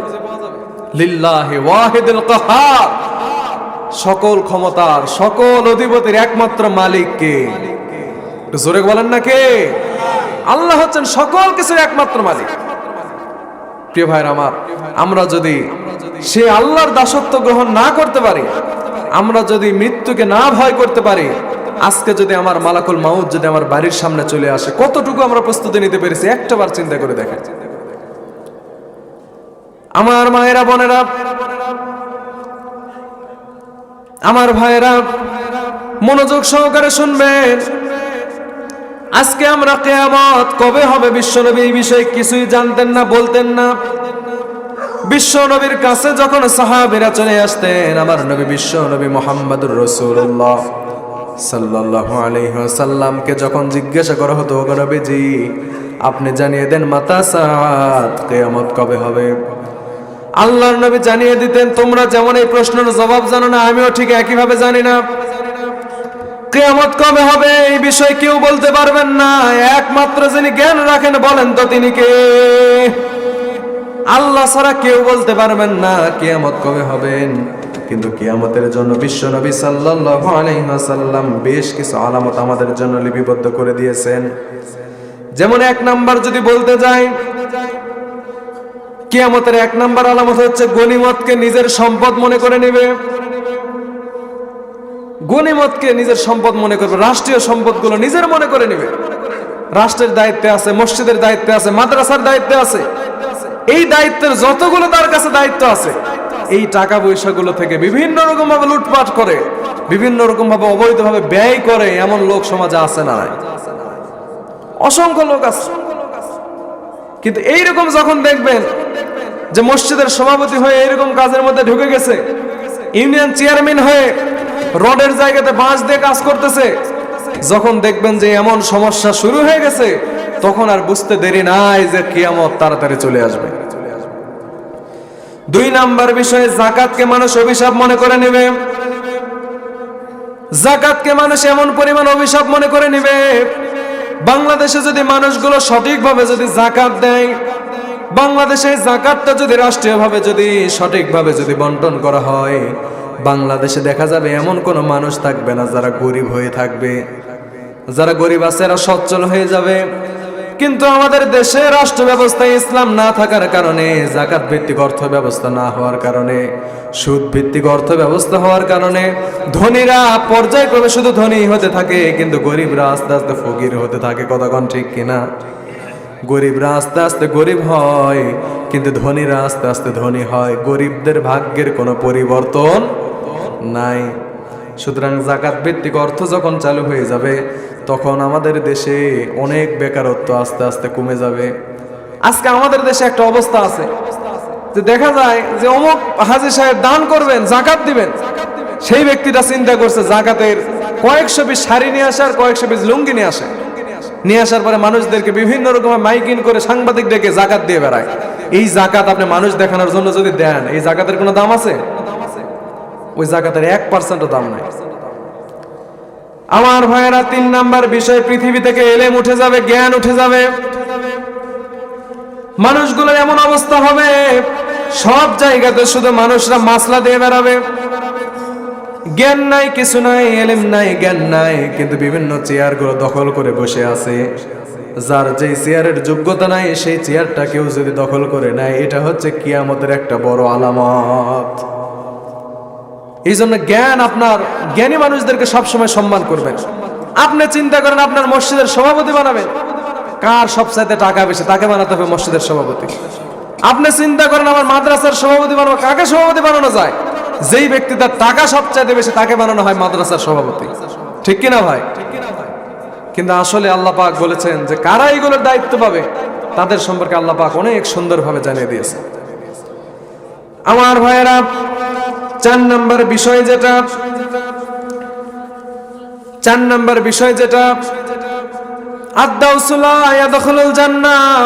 A: লিল্লাহি ওয়াহিদুল কাহার, সকল ক্ষমতার, সকল অধিপতির একমাত্র মালিক কে? জোরে বলেন না কে? আল্লাহ হচ্ছেন সকল কিছুর একমাত্র মালিক। প্রিয় ভাইরা আমার, আমরা যদি সে আল্লাহর দাসত্ব গ্রহণ না করতে পারি, আমরা যদি মৃত্যুকে না ভয় করতে পারি, আজকে যদি আমার মালাকুল মাউত যদি আমার বাড়ির সামনে চলে আসে, কতটুকু আমরা প্রস্তুতি নিতে পেরেছি একটাবার চিন্তা করে দেখেন। আমার মায়েরা, বোনেরা, আমার ভাইয়েরা, মনোযোগ সহকারে শুনবেন। আজকে আমরা কিয়ামত কবে হবে বিশ্বনবী এই বিষয়ে কিছুই জানতেন না, বলতেন না। বিশ্বনবীর কাছে যখন সাহাবীরা চলে আসতেন, আমার নবী বিশ্বনবী মুহাম্মদুর রাসূলুল্লাহ সাল্লাল্লাহু আলাইহি ওয়াসাল্লামকে যখন জিজ্ঞাসা করা হতো, ওগো নবীজি আপনি জানিয়ে দেন মাতা সাআত, কিয়ামত কবে হবে? আল্লাহর নবী জানিয়ে দিতেন, তোমরা যেমন এই প্রশ্নের জবাব জানো না, আমিও ঠিক একইভাবে জানি না। কিয়ামত কবে হবে এই বিষয়ে কেউ বলতে পারবেন না, একমাত্র যিনি জ্ঞান রাখেন বলেন তো তিনি কে? আল্লাহ ছাড়া কেউ বলতে পারবেন না কিয়ামত কবে হবেন। কিন্তু কিয়ামতের জন্য বিশ্বনবী সাল্লাল্লাহু আলাইহি ওয়াসাল্লাম বেশ কিছু আলামত আমাদের জন্য লিপিবদ্ধ করে দিয়েছেন। যেমন এক নাম্বার যদি বলতে যাই, কিয়ামতের এক নাম্বার আলামত হচ্ছে গনিমতকে নিজের সম্পদ মনে করে নেবে। গনিমতকে নিজের সম্পদ মনে করবে, রাষ্ট্রীয় সম্পদগুলো নিজের মনে করে নেবে। রাষ্ট্রের দায়িত্বে আছে, মসজিদের দায়িত্বে আছে, মাদ্রাসার দায়িত্বে আছে, এই দায়িত্বের যতগুলো তার কাছে দায়িত্ব আছে, এই টাকা পয়সাগুলো থেকে বিভিন্ন রকম ভাবে লুটপাট করে, বিভিন্ন রকম ভাবে অবৈধভাবে ব্যয় করে এমন লোক সমাজে আছে না? অসংখ্য লোক আছে। কিন্তু এইরকম যখন দেখবেন যে মসজিদের সভাপতি হয়ে এইরকম কাজের মধ্যে ঢুকে গেছে, ইউনিয়ন চেয়ারম্যান হয়ে রডের জায়গাতে বাঁশ দিয়ে কাজ করতেছে, যখন দেখবেন যে এমন সমস্যা শুরু হয়ে গেছে, তখন আর বুঝতে দেরি নাই যে কিয়ামত তাড়াতাড়ি চলে আসবে। দুই নাম্বার বিষয়ে, যাকাতকে মানুষ অভিশাপ মনে করে নেবে। যাকাতকে মানুষ এমন পরিমাণ অভিশাপ মনে করে নেবে, বাংলাদেশে যদি মানুষগুলো সঠিকভাবে যদি যাকাত দেয়, বাংলাদেশে যাকাতটা যদি রাষ্ট্রীয়ভাবে যদি সঠিকভাবে যদি বন্টন করা হয়, বাংলাদেশে দেখা যাবে এমন কোনো মানুষ থাকবে না যারা গরিব হয়ে থাকবে। যারা গরিব আছে এরা সচ্ছল হয়ে যাবে। কিন্তু আমাদের দেশে রাষ্ট্র ব্যবস্থায় ইসলাম না থাকার কারণে, যাকাত ভিত্তিক অর্থ ব্যবস্থা না হওয়ার কারণে, সুদ ভিত্তিক অর্থ ব্যবস্থা হওয়ার কারণে ধনীরা পর্যায়ক্রমে শুধু ধনী হতে থাকে, কিন্তু গরিবরা আস্তে আস্তে ফকির হতে থাকে। কথা কোন ঠিক কিনা? গরিবরা আস্তে আস্তে গরিব হয়, কিন্তু ধনীরা আস্তে আস্তে ধনী হয়। গরিবদের ভাগ্যের কোনো পরিবর্তন নাই। সুতরাং যাকাত ভিত্তিক অর্থ যখন চালু হয়ে যাবে, তখন আমাদের দেশে অনেক বেকারত্ব আস্তে আস্তে কমে যাবে। আজকে আমাদের দেশে একটা অবস্থা আছে যে দেখা যায় যে অমুক হাজী সাহেব দান করবেন, যাকাত দিবেন, সেই ব্যক্তিটা চিন্তা করছে যাকাতের কয়েকশো পিস শাড়ি নিয়ে আসার, কয়েকশো পিস লুঙ্গি নিয়ে আসে, নিয়ে আসার পরে মানুষদেরকে বিভিন্ন রকমের মাইকিং করে সাংবাদিক ডেকে যাকাত দিয়ে বেড়ায়। এই যাকাত আপনি মানুষ দেখানোর জন্য যদি দেন, এই যাকাতের কোনো দাম আছে? ওই যাকাতের 1% দাম নাই। আমার ভাইয়েরা, তিন নাম্বার বিষয়, পৃথিবী থেকে এলেম উঠে যাবে, জ্ঞান উঠে যাবে। মানুষগুলোর এমন অবস্থা হবে, সব জায়গাতে শুধু মানুষরা মাসলা দিয়ে বেড়াবে। জ্ঞান নাই, কিছু নাই, এলেম নাই, জ্ঞান নাই, কিন্তু বিভিন্ন চেয়ারগুলো দখল করে বসে আছে। যার যে চেয়ারের যোগ্যতা নাই, সেই চেয়ারটা কেউ যদি দখল করে নেয়, এটা হচ্ছে কিয়ামতের একটা বড় আলামত। এই জন্য জ্ঞান, আপনার জ্ঞানী মানুষদেরকে সবসময় সম্মান করবেন। আপনি চিন্তা করেন আপনার মসজিদের সভাপতি বানাবেন, কার সবচাইতে টাকা বেশি, তাকে বানাতে হবে মসজিদের সভাপতি। আপনি চিন্তা করেন আমার মাদ্রাসার সভাপতি বানাবো, কাকে সভাপতি বানানো যায়? যেই ব্যক্তি তার টাকা সবচাইতে বেশি, তাকে বানানো হয় মাদ্রাসার সভাপতি। ঠিক কিনা ভাই? কিন্তু আসলে আল্লাহ পাক বলেছেন যে কারা এগুলোর দায়িত্ব পাবে, তাদের সম্পর্কে আল্লাহ পাক অনেক সুন্দরভাবে জানিয়ে দিয়েছে। আমার ভাইয়েরা, 4 নম্বর বিষয় যেটা আদ-দাউসুলা ইয়াদখুলুল জান্নাহ,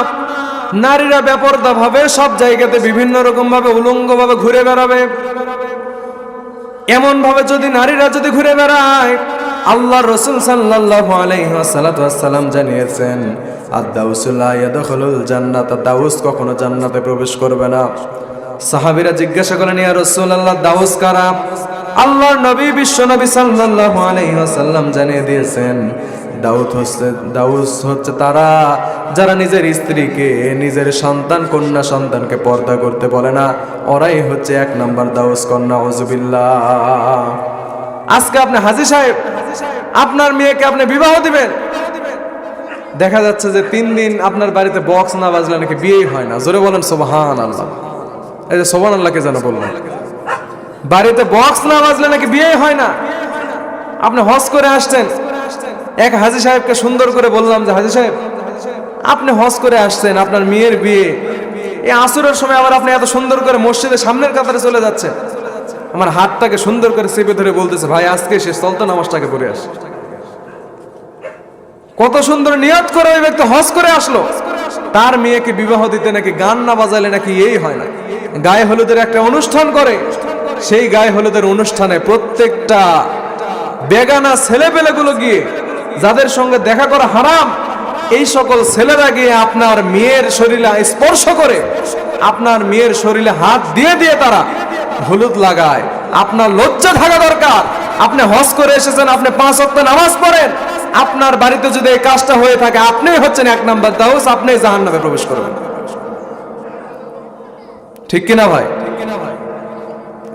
A: নারীরা বেপরদা ভাবে সব জায়গাতে বিভিন্ন রকম ভাবে উলঙ্গ ভাবে ঘুরে বেড়াবে। এমন ভাবে যদি নারীরা যদি ঘুরে বেড়ায়, আল্লাহর রাসূল সাল্লাল্লাহু আলাইহি ওয়াসাল্লাম জানিয়েছেন আদ-দাউসুলা ইয়াদখুলুল জান্নাহ, দাউস কখনো জান্নাতে প্রবেশ করবে না। সাহাবীরা জিজ্ঞাসা করেন, ইয়া রাসূলুল্লাহ, দাউস কারা? আল্লাহর নবী বিশ্বনবী সাল্লাল্লাহু আলাইহি ওয়াসাল্লাম জানিয়ে দিয়েছেন দাউস হচ্ছে তারা যারা নিজের স্ত্রীকে, নিজের সন্তান, কন্যা সন্তানকে পর্দা করতে বলে না, ওরাই হচ্ছে 1 নম্বর দাউস। কন্যা, আউযুবিল্লাহ। আজকে আপনি হাজী সাহেব আপনার মেয়েকে আপনি বিবাহ দিবেন, দেখা যাচ্ছে যে 3 দিন আপনার বাড়িতে বক্স না বাজলে নাকি বিয়েই হয় না। জোরে বলেন সুবহানাল্লাহ। এই যে সুবহানাল্লাহকে যেন বললেন, বাড়িতে বক্স না বাজলে নাকি বিয়েই হয় না। আপনি হজ করে আসছেন, এক হাজী সাহেবকে সুন্দর করে বললাম যে হাজী সাহেব, আপনি হজ করে আসছেন, আপনার মেয়ের বিয়ে, এই আসরের সময় আবার আপনি এত সুন্দর করে মসজিদের সামনের কাতারে চলে যাচ্ছেন। আমার হাতটাকে সুন্দর করে চেপে ধরে বলতেছে, ভাই আজকে শেষ, চল তো নামাজটাকে পড়ে আসি। কত সুন্দর নিয়ত করে ওই ব্যক্তি হজ করে আসলো, তার মেয়েকে বিবাহ দিতে নাকি গান না বাজালে নাকি এই হয় না। গায়ে হলুদের একটা অনুষ্ঠান করে, সেই গায়ে হলুদের অনুষ্ঠানে প্রত্যেকটা বেগানা ছেলেপেলেগুলো গিয়ে, যাদের সঙ্গে দেখা করা হারাম, এই সকল ছেলেরা গিয়ে আপনার মেয়ের শরীরে স্পর্শ করে, আপনার মেয়ের শরীরে হাত দিয়ে দিয়ে তারা হলুদ লাগায়। আপনার লজ্জা থাকা দরকার। আপনি হজ করে এসেছেন, আপনি 5 ওয়াক্ত নামাজ পড়েন, আপনার বাড়িতে যদি এই কাজটা হয়ে থাকে, আপনিই হচ্ছেন 1 নাম্বার দাউস, আপনিই জাহান্নামে প্রবেশ করবেন। ঠিক কিনা ভাই?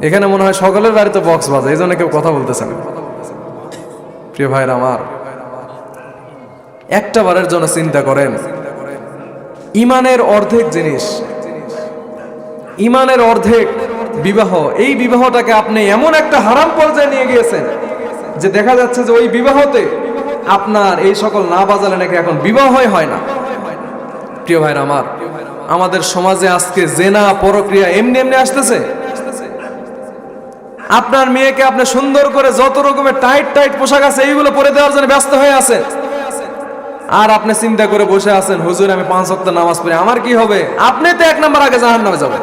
A: এখানে মনে হয় সকলের বাড়িতে বক্স বাজে, এই জন্য কেউ কথা বলতেছে না। প্রিয় ভাইরা আমার, একটা বারের জন্য চিন্তা করেন, ইমানের অর্ধেক জিনিস, ইমানের অর্ধেক বিবাহ, এই বিবাহটাকে আপনি এমন একটা হারাম পর্যায়ে নিয়ে গিয়েছেন যে দেখা যাচ্ছে যে ওই বিবাহতে আপনার এই সকল না বাজালে নাকি এখন বিবাহই হয় না। প্রিয় ভাইরা আমার, আমাদের সমাজে আজকে জেনা পরক্রিয়া এমনি এমনি আসতেছে। আপনার মেয়েকে আপনি সুন্দর করে যত রকমের টাইট টাইট পোশাক আছে এইগুলো পরে দেওয়ার জন্য ব্যস্ত হয়ে আছেন, আর আপনি চিন্তা করে বসে আছেন, হুজুর আমি 5 ওয়াক্ত নামাজ পড়ি, আমার কি হবে? আপনি তো 1 নাম্বার আগে জাহান্নামে যাবেন।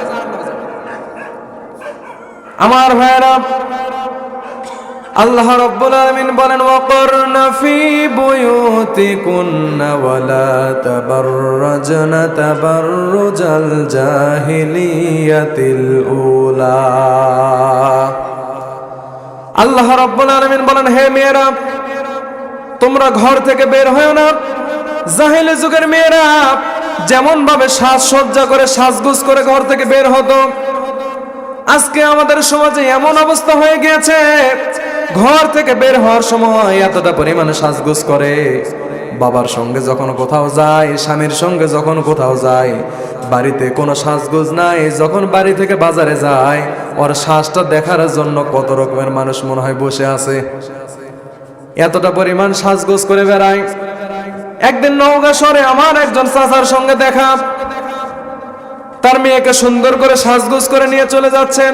A: আমার ভাইরা, আল্লাহ রাব্বুল আলামিন বলেন, ওয়াকরনা ফি বুয়ুতিকুন্না ওয়ালা তাবাররাজনা তাবাররুজাল জাহিলিয়াতিল উলা। আল্লাহ রাব্বুল আলামিন বলেন, হে মেয়েরা, তোমরা ঘর থেকে বের হয়ো না। জাহেলি যুগের মেয়েরা যেমন ভাবে সাজসজ্জা করে সাজগোজ করে ঘর থেকে বের হতো, আজকে আমাদের সমাজে এমন অবস্থা হয়ে গিয়েছে, ঘর থেকে বের হওয়ার সময় এতটা পরিমাণে সাজগোজ করে, বাবার সঙ্গে যখন কোথাও যায়, স্বামীর সঙ্গে যখন কোথাও যায়, বাড়িতে কোনো সাজগোজ নাই, যখন বাড়ি থেকে বাজারে যায়, ওর সাজটা দেখার জন্য কত রকমের মানুষ মনে হয় বসে আছে, এতটা পরিমাণ সাজগোজ করে বেড়ায়। একদিন নওগাঁ শহরে আমার একজন চাচার সঙ্গে দেখা, তার মেয়েকে সুন্দর করে সাজগোজ করে নিয়ে চলে যাচ্ছেন,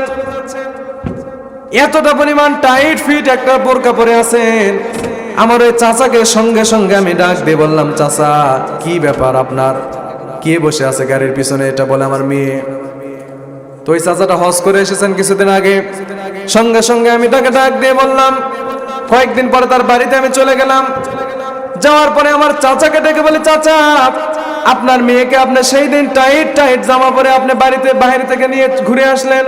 A: এতটা পরিমাণ টাইট ফিট একটা বোরকা পরে আছেন। আমার ওই চাচাকে সঙ্গে সঙ্গে আমি ডাক দিয়ে বললাম, চাচা কি ব্যাপার, আপনার কে বসে আছে গাড়ির পিছনে? এটা বলে আমার মেয়ে। তো ওই চাচাটা হজ করে এসেছেন কিছুদিন আগে। সঙ্গে সঙ্গে আমি তাকে ডাক দিয়ে বললাম, কয়েকদিন পরে তার বাড়িতে আমি চলে গেলাম। যাওয়ার পরে আমার চাচাকে ডেকে বলি, চাচা আপনার মেয়েকে আপনি সেই দিন টাইট টাইট জামা পরে আপনি বাড়িতে বাইরে থেকে নিয়ে ঘুরে আসলেন,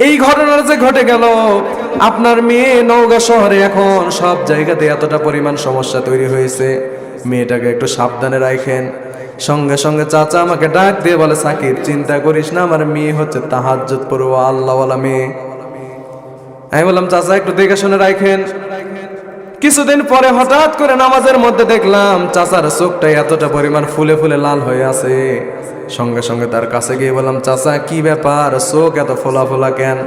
A: এই ঘটনাটা যে ঘটে গেল, আপনার মেয়ে নওগাঁ শহরে এখন সব জায়গাতে এতটা পরিমাণ সমস্যা তৈরি হয়েছে, মেয়েটাকে একটু সাবধানে রাখেন। সঙ্গে সঙ্গে চাচা আমাকে ডাক দিয়ে বলে, সাকিব চিন্তা করিস না, আমার মেয়ে হচ্ছে তাহাজ্জুদ পড়ুয়া আল্লাহওয়ালা মেয়ে। আমি বললাম, চাচা একটু দেখে শুনে রাখেন। কিছুদিন পরে হঠাৎ করে নামাজের মধ্যে দেখলাম চাচার চোখটা এতটা পরিমাণ ফুলে ফুলে লাল হয়ে আছে। সঙ্গে সঙ্গে তার কাছে গিয়ে বললাম, চাচা কি ব্যাপার, চোখ এত ফোলা ফোলা কেন?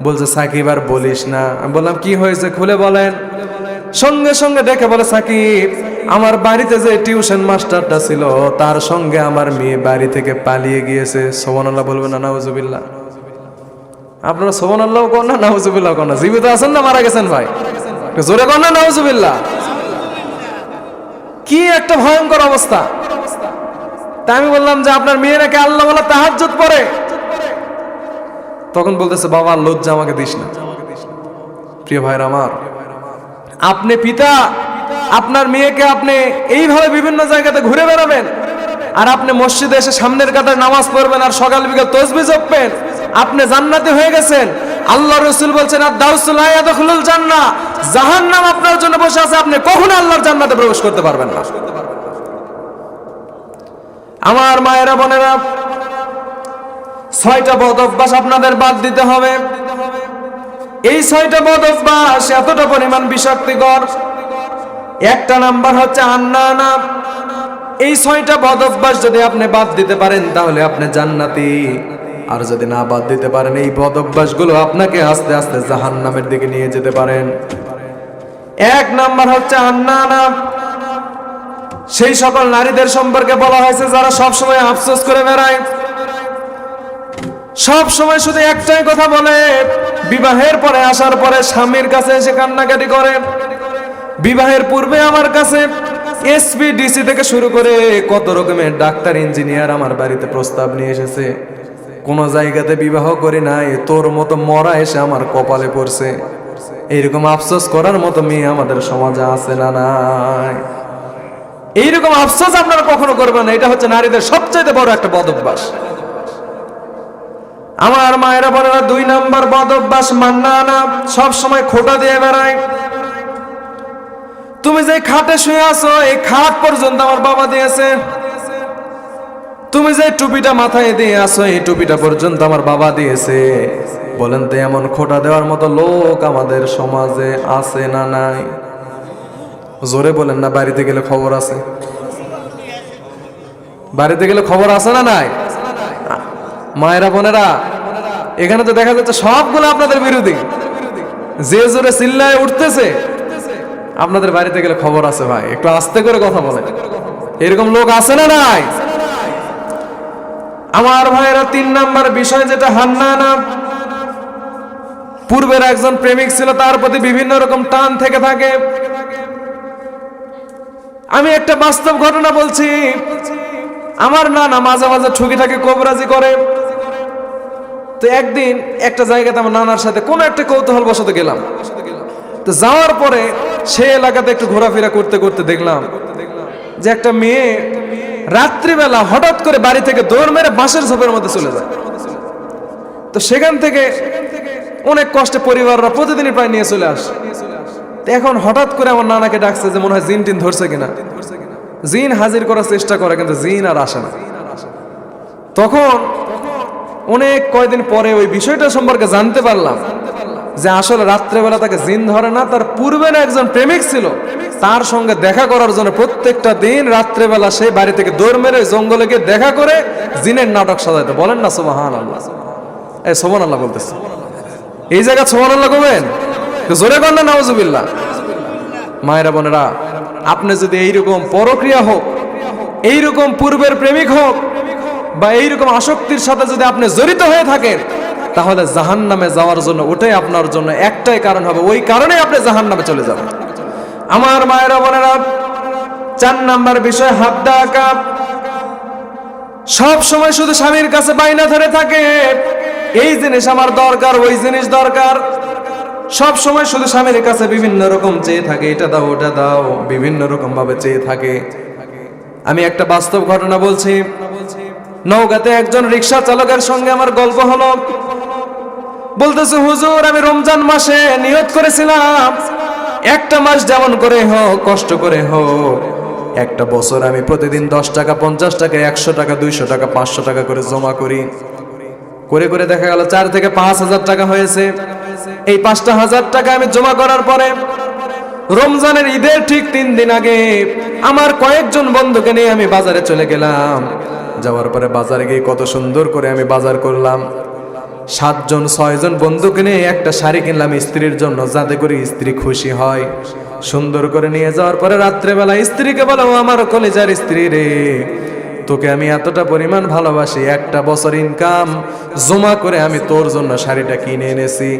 A: বলছে, সাকিব আর বলিস না। আমি বললাম, কি হয়েছে খুলে বলেন। সঙ্গে সঙ্গে দেখে বলে, সাকিব আমার বাড়িতে যে টিউশন মাস্টারটা ছিল, তার সঙ্গে আমার মেয়ে বাড়ি থেকে পালিয়ে গিয়েছে। সুবহানাল্লাহ বলবেন না নাউজুবিল্লাহ? আপনারা সুবহানাল্লাহ কোন না নাউজুবিল্লাহ কোন না? জীবিত আছেন না মারা গেছেন ভাই? জোরে কোন না নাউজুবিল্লাহ? কি একটা ভয়ঙ্কর অবস্থা। তাই আমি বললাম যে আপনার মেয়ে নাকি আল্লাহ ওয়ালা তাহাজ্জুদ পড়ে। তখন বলতেছে, বাবা লজ্জা আমাকে দিস না। প্রিয় ভাইরা আমার, আপনি পিতা, আপনার মেয়েকে আপনি এইভাবে বিভিন্ন জায়গাতে ঘুরে বেড়াবেন, আর আপনি মসজিদে এসে সামনের কাতারে নামাজ পড়বেন আর সকাল বিকাল তাসবিহ জপবেন, আপনি জান্নাতে হয়ে গেছেন। আল্লাহ রাসূল বলছেন, আদ-দাউসু লা ইয়াদখুলুল জান্নাহ, জাহান্নাম আপনার জন্য বসে আছে, আপনি কখনো আল্লাহর জান্নাতে প্রবেশ করতে পারবেন না। আমার মায়েরা বোনেরা, 6টা বদ অভ্যাস আপনাদের বাদ দিতে হবে। এই 6টা বদ অভ্যাস এতটা পরিমাণ বিষাক্তকর। একটা নাম্বার হচ্ছে আন্নানা। এই 6টা বদ অভ্যাস যদি আপনি বাদ দিতে পারেন তাহলে আপনি জান্নাতি। আর যদি না বাদ দিতে পারেন এই বদ অভ্যাসগুলো আপনাকে আস্তে আস্তে জাহান্নামের দিকে নিয়ে যেতে পারেন। এক নাম্বার হচ্ছে আন্নানা। সেই সকল নারীদের সম্পর্কে বলা হয়েছে যারা সব সময় আফসোস করে বেড়ায়, সব সময় শুধু একটাই কথা বলে, বিবাহের পরে আসার পরে স্বামীর কাছে এসে কান্নাকাটি করে। বিবাহের পূর্বে আমার কাছে এসপি ডিসি থেকে শুরু করে কত রকমের ডাক্তার ইঞ্জিনিয়ার আমার বাড়িতে প্রস্তাব নিয়ে এসেছে, কোন জায়গাতে বিবাহ করি নাই, তোর মতো মরা এসে আমার কপালে পড়ছে। এইরকম আফসোস করার মতো মেয়ে আমাদের সমাজে আছে না নাই? এইরকম আফসোস আপনারা কখনো করবেন না। এটা হচ্ছে নারীদের সবচেয়ে বড় একটা বদ অভ্যাস। আমার মায়েরা বোনেরা, 2 নাম্বার বদ অভ্যাস মান্নানা। সব সময় খোঁটা দিয়ে বেড়ায়। তুমি যে খাটে শুয়ে আছো এই খাট পর্যন্ত আমার বাবা দিয়েছে। তুমি যে টুপিটা মাথায় দিয়ে আছো এই টুপিটা পর্যন্ত আমার বাবা দিয়েছে। বলেন তো এমন খোঁটা দেওয়ার মতো লোক আমাদের সমাজে আছে না নাই? জোরে বলেন না। বাড়িতে গেলে খবর আছে? বাড়িতে গেলে খবর আছে না নাই? মায়েরা বোনেরা, এখানে তো দেখা যাচ্ছে সবগুলো আপনাদের বিরোধী। যে জোরে চিল্লায় উঠতেছে, আপনাদের বাড়িতে গেলে খবর আছে। ভাই একটু আস্তে করে কথা বলেন। এরকম লোক আছে না নাই? আমার ভাইয়েরা, 3 নাম্বার বিষয় যেটা হান্নানা। পূর্বের একজন প্রেমিক ছিল, তার প্রতি বিভিন্ন রকম টান থেকে থাকে। আমি একটা বাস্তব ঘটনা বলছি। আমার নানা মাঝে মাঝে ঠুকিটাকে কবরাজি করে। তো একদিন একটা জায়গাতে আমার নানার সাথে কোন একটা কৌতূহল বশত গেলাম। তো যাওয়ার পরে সে এলাকাতে একটু ঘোরাফেরা করতে করতে দেখলাম যে একটা মেয়ে রাত্রিবেলা হঠাৎ করে বাড়ি থেকে দৌড় মেরে বাঁশের ঝোপের মধ্যে চলে যায়। তো সেখান থেকে অনেক কষ্টে পরিবাররা প্রতিদিনই প্রায় নিয়ে চলে আসে। এখন হঠাৎ করে আমার নানাকে ডাকছে যে মনে হয় জিন টিন ধরছে কিনা। জিন হাজির করার চেষ্টা করে, কিন্তু জিন আর আসে না। তখন অনেক কয়েকদিন পরে ওই বিষয়টা সম্পর্কে জানতে পারলাম যে আসলে রাত্রেবেলা তাকে জিন ধরে না, তার পূর্বের একজন প্রেমিক ছিল, তার সঙ্গে দেখা করার জন্য প্রত্যেকটা দিন রাত্রেবেলা সেই বাড়ি থেকে দৌড় মেরে জঙ্গলে গিয়ে দেখা করে জিনের নাটক সাজাইতে। বলেন না সুবহানাল্লাহ? এই সুবহানাল্লাহ বলতেছে। এই জায়গা সুবহানাল্লাহ করবেন, জোরে কর না নাউজুবিল্লাহ। মায়েরা বোনেরা, আপনি যদি এইরকম পরক্রিয়া হোক, এইরকম পূর্বের প্রেমিক হোক, বা এইরকম আসক্তির সাথে যদি আপনি জড়িত হয়ে থাকেন, তাহলে জাহান্নামে যাওয়ার জন্য ওটাই আপনার জন্য একটাই কারণ হবে। ওই কারণে আপনি জাহান্নামে চলে যাবেন। আমার মায়েরা বোনেরা, 4 নাম্বার বিষয় হাদ্দা আঁকা। সব সময় শুধু স্বামীর কাছে বাইনা ধরে থাকে, এই জিনিস আমার দরকার, ওই জিনিস দরকার। সব সময় শুধু স্বামীর কাছে বিভিন্ন রকম চেয়ে থাকে, এটা দাও ওটা দাও, বিভিন্ন রকম ভাবে চেয়ে থাকে। আমি একটা বাস্তব ঘটনা বলছি। নওগাঁতে একজন রিক্সা চালকের সঙ্গে আমার গল্প হলো। বলতেছে, হুজুর আমি রমজান মাসে নিয়ত করেছিলাম একটা মাস যেমন করে হোক, কষ্ট করে হোক, একটা বছর আমি প্রতিদিন 10 টাকা, 50 টাকা, 100 টাকা, 200 টাকা, 500 টাকা করে জমা করি। করে করে দেখা গেল 4 থেকে 5,000 টাকা হয়েছে। এই 5,000 টাকা আমি জমা করার পরে রমজানের ঈদের ঠিক 3 দিন আগে আমার কয়েকজন বন্ধুকে নিয়ে আমি বাজারে চলে গেলাম। যাওয়ার পরে বাজারে গিয়ে কত সুন্দর করে আমি বাজার করলাম। 7 জন 6 জন বন্ধুকে নিয়ে একটা শাড়ি কিনলাম স্ত্রীর জন্য, যাতে করে স্ত্রী খুশি হয়। সুন্দর করে নিয়ে যাওয়ার পরে রাত্রেবেলা স্ত্রীকে বলো, আমার কলেজার স্ত্রী রে, তোকে আমি এতটা পরিমাণ ভালোবাসি, একটা বছর ইনকাম জমা করে আমি তোর জন্য শাড়িটা কিনে এনেছি।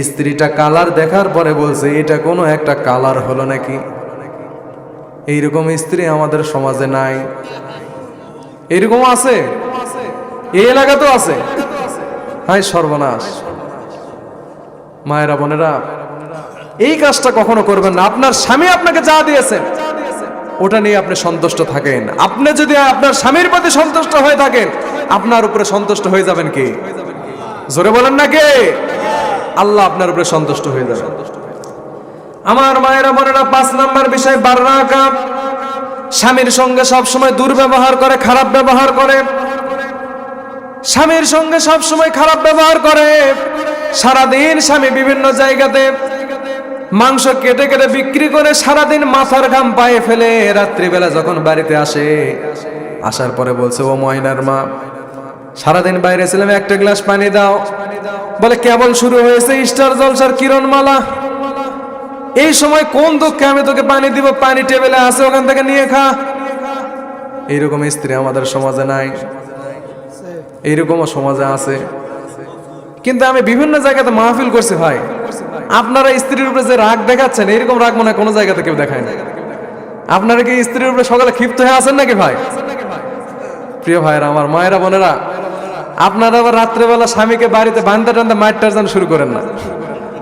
A: স্ত্রীটা কালার দেখার পরে বলছে, এটা কোনো একটা কালার হলো নাকি? এইরকম স্ত্রী আমাদের সমাজে নাই। এরকম আছে, এই এলাকাতেও আছে। হায় সর্বনাশ। মায়েরা বোনেরা, এই কাজটা কখনো করবেন না। আপনার স্বামী আপনাকে যা দিয়েছে ওটা নিয়ে আপনি সন্তুষ্ট থাকেন। আপনি যদি আপনার স্বামীর প্রতি সন্তুষ্ট হয়ে থাকেন, আপনার উপরে সন্তুষ্ট হয়ে যাবেন কে? জোরে বলেন না কে? আল্লাহ আপনার উপরে সন্তুষ্ট হয়ে যাবে। আমার মায়েরা বোনেরা, 5 নাম্বার বিষয় বাররাকা। স্বামীর সঙ্গে সবসময় দুর্ব্যবহার করে, খারাপ ব্যবহার করে। স্বামীর সঙ্গে সবসময় খারাপ ব্যবহার করে। সারাদিন স্বামী বিভিন্ন জায়গাতে মাংস কেটে কেটে বিক্রি করে সারাদিন মাথার ঘাম পায়ে ফেলে রাত্রিবেলা যখন বাড়িতে আসে, আসার পরে বলছে, ও ময়নার মা, সারাদিন বাইরে ছিলাম, একটা গ্লাস পানি দাও। বলে কেবল শুরু হয়েছে স্টার জলসার কিরণমালা, এই সময় কোন দুঃখে আমি তোকে পানি দিব? পানি টেবিলে আছে, ওখান থেকে নিয়ে খা। এইরকম স্ত্রী আমাদের সমাজে নাই, এইরকমও সমাজে আছে। কিন্তু আমি বিভিন্ন জায়গাতে মাহফিল করছি ভাই, আপনারা স্ত্রীর উপরে যে রাগ দেখাচ্ছেন, এরকম রাগ মনে হয় কোনো জায়গাতে কেউ দেখায় না। আপনারা কি স্ত্রীর উপরে সকালে ক্ষিপ্ত হয়ে আছেন নাকি ভাই? প্রিয় ভাইরা, আমার মায়েরা বোনেরা, আপনারা আবার রাত্রেবেলা স্বামীকে বাড়িতে বান্ধা টান্ধা মারটার যেন শুরু করেন না।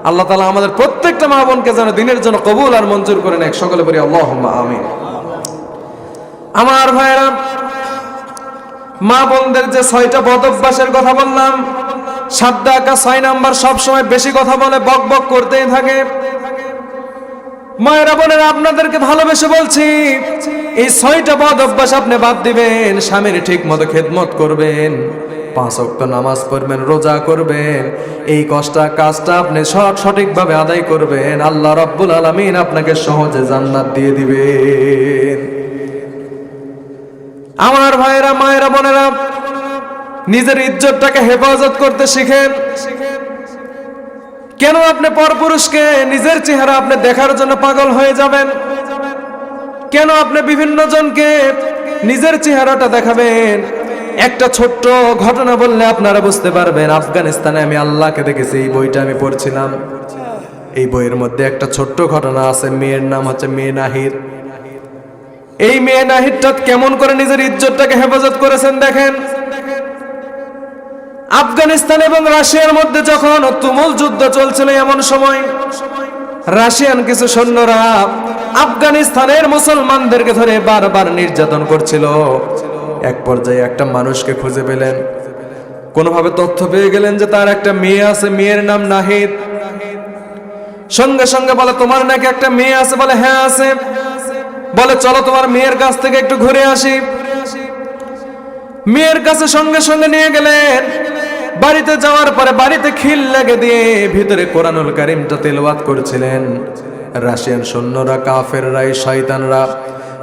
A: আল্লাহ তাআলা আমাদের প্রত্যেকটা মা বোনকে যেন দিনের জন্য কবুল আর মঞ্জুর করে নেয়। সকলে বলি আল্লাহুম্মা আমিন। আমার ভাইরা, মা বোনদের যে 6টা বদ অভ্যাসের কথা বললাম, সাদ্দা আঁকা 6 নাম্বার, সবসময় বেশি কথা বলে, বক বক করতেই থাকে। মায়েরা বোনেরা, আপনাদেরকে ভালোবেসে বলছি, এই 6টা বদ অভ্যাস আপনি বাদ দিবেন, স্বামীর ঠিক মতো খেদমত করবেন, 5 ওয়াক্ত নামাজ পড়বেন, রোজা করবেন, এই কাজটা আপনি সঠিকভাবে আদায় করবেন, আল্লাহ রাব্বুল আলামিন আপনাকে সহজে জান্নাত দিয়ে দিবেন। আমার ভাইরা, মায়েরা বোনেরা, নিজের ইজ্জতটাকে হেফাজত করতে শিখেন। কেন আপনি পরপুরুষকে নিজের চেহারা আপনি দেখার জন্য পাগল হয়ে যাবেন? কেন আপনি বিভিন্ন জনকে নিজের চেহারাটা দেখাবেন? একটা ছোট্ট ঘটনা বললে আপনারা বুঝতে পারবেন। আফগানিস্তানে আমি আল্লাহকে দেখেছি, এই বইটা আমি পড়ছিলাম। এই বইয়ের মধ্যে একটা ছোট্ট ঘটনা আছে। মেয়ের নাম হচ্ছে মেয়ে নাহিদ। এই মেয়ে নাহিদটা কেমন করে নিজের ইজ্জতটাকে হেফাজত করেছেন দেখেন। আফগানিস্তান এবং রাশিয়ার মধ্যে যখন তুমুল যুদ্ধ চলছিল, এমন সময় রাশিয়ান কিছু সৈন্যরা আফগানিস্তানের মুসলমানদেরকে ধরে বারবার নির্যাতন করছিল। এক পর্যায়ে একটা মানুষকে খুঁজে পেলেন, কোনোভাবে তথ্য পেয়ে গেলেন যে তার একটা মেয়ে আছে, মেয়ের নাম নাহিদ। সঙ্গে সঙ্গে বলে, তোমার নাকি একটা মেয়ে আছে? বলে হ্যাঁ আছে। বলে চলো তোমার মেয়ের কাছ থেকে একটু ঘুরে আসি। মেয়ের কাছে সঙ্গে সঙ্গে নিয়ে গেলেন। বাড়িতে যাওয়ার পরে বাড়িতে খিল লাগে দিয়ে ভিতরে কোরআনুল কারীমটা তেলাওয়াত করছিলেন। রাশিয়ান সৈন্যরা, কাফেররা, শয়তানরা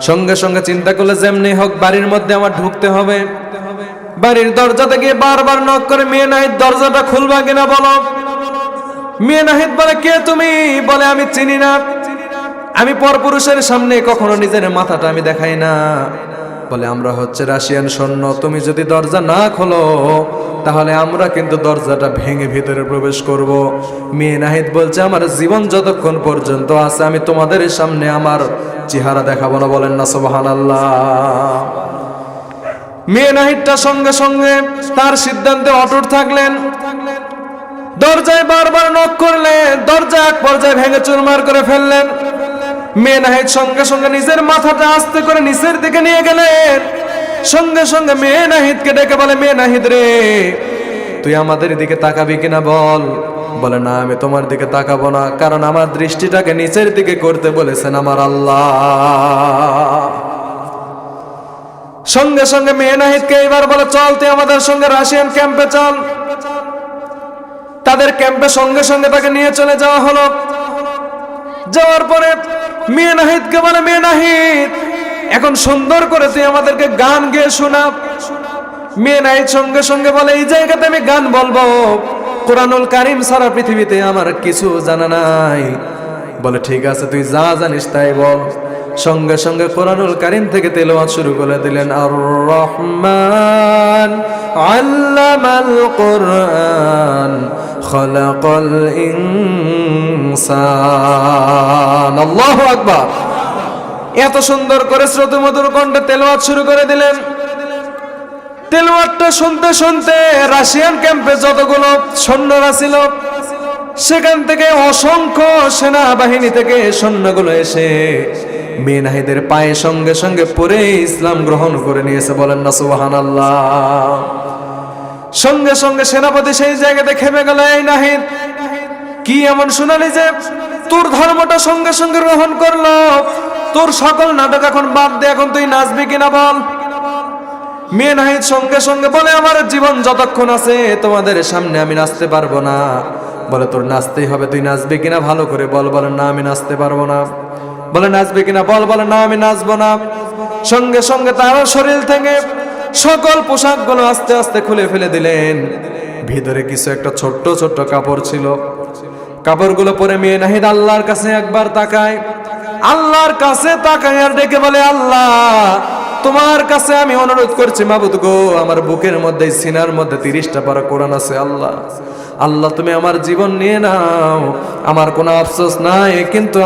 A: সঙ্গে সঙ্গে চিন্তা করলে যেমনি হোক বাড়ির মধ্যে আমার ঢুকতে হবে। বাড়ির দরজাতে গিয়ে বারবার নক করে, মেয়ে নাহিদ দরজাটা খুলবা কিনা বলো। মেয়ে নাহিদ বলে, কে তুমি? বলে আমি চিনি না, আমি পরপুরুষের সামনে কখনো নিজের মাথাটা আমি দেখাই না। বলে আমরা হচ্ছে রাশিয়ান সৈন্য, তুমি যদি দরজা না খোলো তাহলে আমরা কিন্তু দরজাটা ভেঙে ভিতরে প্রবেশ করব। মেয়ে নাহিদ বলছে, আমার জীবন যতক্ষণ পর্যন্ত আছে আমি তোমাদের সামনে আমার চেহারা দেখাবো না। বলেন না সুবহানাল্লাহ। মেয়ে নাহিদটা সঙ্গে সঙ্গে তার সিদ্ধান্তে অটুট থাকলেন। দরজায় বারবার নক করলেন, দরজা এক পর্যায়ে ভেঙে চুরমার করে ফেললেন। মেয়ে নাহিদ সঙ্গে সঙ্গে নিজের মাথাটা আস্তে করে নিচের দিকে নিয়ে গেলেন। সঙ্গে সঙ্গে মেয়ে নাহিদকে ডেকে বলে, মেয়ে নাহিদ রে, তুই আমাদের দিকে তাকাবি কিনা বল। বলে না, আমি তোমার দিকে তাকাবো না, কারণ আমার দৃষ্টিটাকে নিচের দিকে করতে বলেছেন আমার আল্লাহ। সঙ্গে সঙ্গে মেয়ে নাহিদকে এবার বলে, চল তুই আমাদের সঙ্গে রাশিয়ান ক্যাম্পে চল। তাদের ক্যাম্পে সঙ্গে সঙ্গে তাকে নিয়ে চলে যাওয়া হলো। যাওয়ার পরে মেয়ে নাহিদকে বলে, মেয়ে নাহিদ, এখন সুন্দর করে তুই আমাদেরকে গান গেয়ে শোনা। মেয়ে নাহিদ সঙ্গে সঙ্গে বলে, এই জায়গাতে আমি গান বলবো? কোরআনুল কারীম সারা পৃথিবীতে আমার কিছু জানা নাই। বলে ঠিক আছে, তুই যা জানিস তাই বল। সঙ্গে সঙ্গে কোরআনুল কারীম থেকে তেলাওয়াত শুরু করে দিলেন। আর রহমান আল্লামাল কোরআন খালাকাল ইনসান। আল্লাহু আকবার। এত সুন্দর করে শ্রুতিমধুর কণ্ঠে তেলাওয়াত শুরু করে দিলেন। তেলাওয়াতটা শুনতে শুনতে রাশিয়ান ক্যাম্পে যতগুলো সৈন্যরা ছিল সেখান থেকে অসংখ্য সেনাবাহিনী থেকে সৈন্যগুলো এসে মেয়ে নাহিদের পায়ে সঙ্গে সঙ্গে পড়ে ইসলাম গ্রহণ করে নিয়েছে। বলেন না সুবহানাল্লাহ। সঙ্গে সঙ্গে সেনাপতি সেই জায়গাতে খেপে গেল, এই নাহিদ, কি এমন শুনালি যে তোর ধর্মটা সঙ্গে সঙ্গে গ্রহণ করলো? তোর সকল নাটক এখন বাদ দে, এখন তুই নাচবি কিনা বল। মেয়ে নাহিদ সঙ্গে সঙ্গে বলে, আমার জীবন যতক্ষণ আছে তোমাদের সামনে আমি নাচতে পারবো না। বলে তোর নাচতেই হবে, তুই নাচবি কিনা ভালো করে বল। বলে না আমি নাচতে পারবো না। বলে নাচবি কিনা বল। বলে না আমি নাচবো না। সঙ্গে সঙ্গে তার শরীর থেকে সকল পোশাকগুলো আস্তে আস্তে খুলে ফেলে দিলেন। ভিতরে কিছু একটা ছোট্ট ছোট্ট কাপড় ছিল। কাপড়গুলো পরে মেয়ে নাহিদ আল্লাহর কাছে একবার তাকায়। আল্লাহর কাছে তাকায় আর ডেকে বলে, আল্লাহ তোমার কাছে আমি অনুরোধ করছি মাবুদ গো, আমার বুকের মধ্যে সিনার মধ্যে 30টা পারা কোরআন আছে। আল্লাহ আল্লাহ তুমি আমার জীবন নিয়ে নাও, আমার কোনো আফসোস নাই, কিন্তু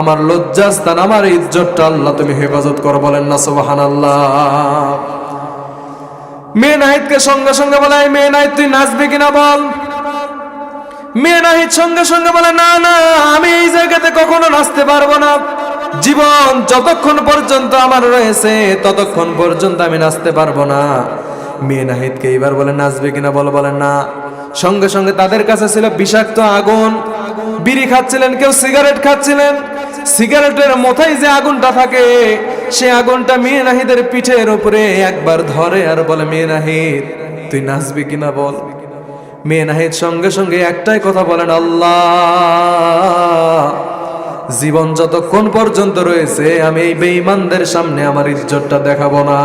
A: আমার লজ্জাস্থান, আমার ইজ্জতটা আল্লাহ তুমি হেফাজত করো। বলেন না সুবহানাল্লাহ। মেয়ে নাহিদকে সঙ্গে সঙ্গে বলে, মেয়ে নাহিদ তুই নাচবি কিনা বল। মেয়ে নাহিদ সঙ্গে সঙ্গে বলে, না না আমি এই জায়গাতে কখনো নাচতে পারবো না। জীবন যতক্ষণ পর্যন্ত আমার রয়েছে ততক্ষণ পর্যন্ত আমি নাচতে পারবো না। মেয়ে নাহিদকে এবার বলে, নাচবে কিনা বল। বলেন না। সঙ্গে সঙ্গে তাদের কাছে ছিল বিষাক্ত আগুন। বিড়ি খাচ্ছিলেন, কেউ সিগারেট খাচ্ছিলেন। সিগারেটের মাথায় যে আগুনটা থাকে, সে আগুনটা মেয়ে নাহিদের পিঠের উপরে একবার ধরে আর বলে, মেয়ে নাহিদ তুই নাচবি কিনা বল। মেয়ে নাহিদ সঙ্গে সঙ্গে একটাই কথা বলেন, আল্লাহ জীবন যতক্ষণ পর্যন্ত রয়েছে আমি এই বেঈমানদের সামনে আমার ইজ্জতটা দেখাবো না।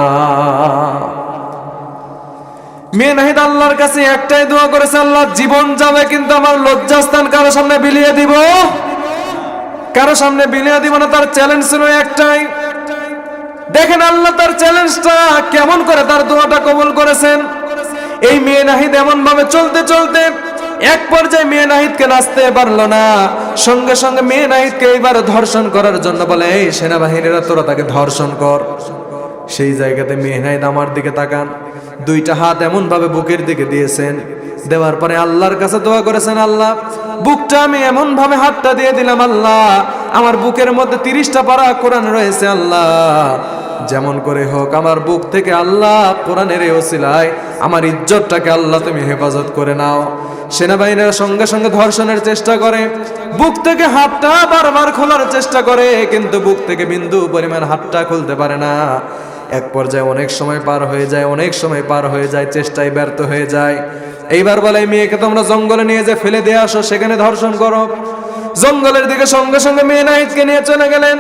A: মেয়ে নাহিদ আল্লাহর কাছে একটাই দোয়া করেছে, আল্লাহ জীবন যাবে কিন্তু আমার লজ্জাস্থান কারো সামনে বিলিয়ে দিব, কারো সামনে বিলিয়ে দিব না। তার চ্যালেঞ্জ ছিল একটাই। দেখেন আল্লাহ তার চ্যালেঞ্জটা কেমন করে তার দোয়াটা কবুল করেছেন। এই মেয়ে নাহিদ এমন ভাবে চলতে চলতে এক পর্যায়ে মেয়ে নাহিদকে নাচতে পারলো না। সঙ্গে সঙ্গে মেয়ে নাহিদকে এইবার ধর্ষণ করার জন্য বলে, এই সেনাবাহিনীরা তোরা তাকে ধর্ষণ কর। সেই জায়গাতে মেয়ে নাহিদ আমার দিকে তাকান, 2টা হাত এমন ভাবে বুকের দিকে দিয়েছেন। দেওয়ার পরে আল্লাহর কাছে দোয়া করেছেন, আল্লাহ বুকটা আমি এমন ভাবে হাতটা দিয়ে দিলাম, আল্লাহ আমার বুকের মধ্যে 30টা পারা কোরআন রয়েছে। আল্লাহ যেমন করে হোক আমার বুক থেকে আল্লাহ কোরআনের ওসিলায় আমার ইজ্জতটাকে আল্লাহ তুমি হেফাজত করে নাও। সেনাবাহিনীরা সঙ্গে সঙ্গে ধর্ষণের চেষ্টা করে, বুক থেকে হাতটা বারবার খোলার চেষ্টা করে, কিন্তু বুক থেকে বিন্দু পরিমাণ হাতটা খুলতে পারে না। এক পর্যায়ে অনেক সময় পার হয়ে যায়, অনেক সময় পার হয়ে যায়, চেষ্টায় ব্যর্থ হয়ে যায়। এইবার বলে, মেয়েকে তোমরা জঙ্গলে নিয়ে যে ফেলে দিয়ে আসো, সেখানে ধর্ষণ করো। জঙ্গলের দিকে সঙ্গে সঙ্গে মেয়ে নাহিদকে নিয়ে চলে গেলেন।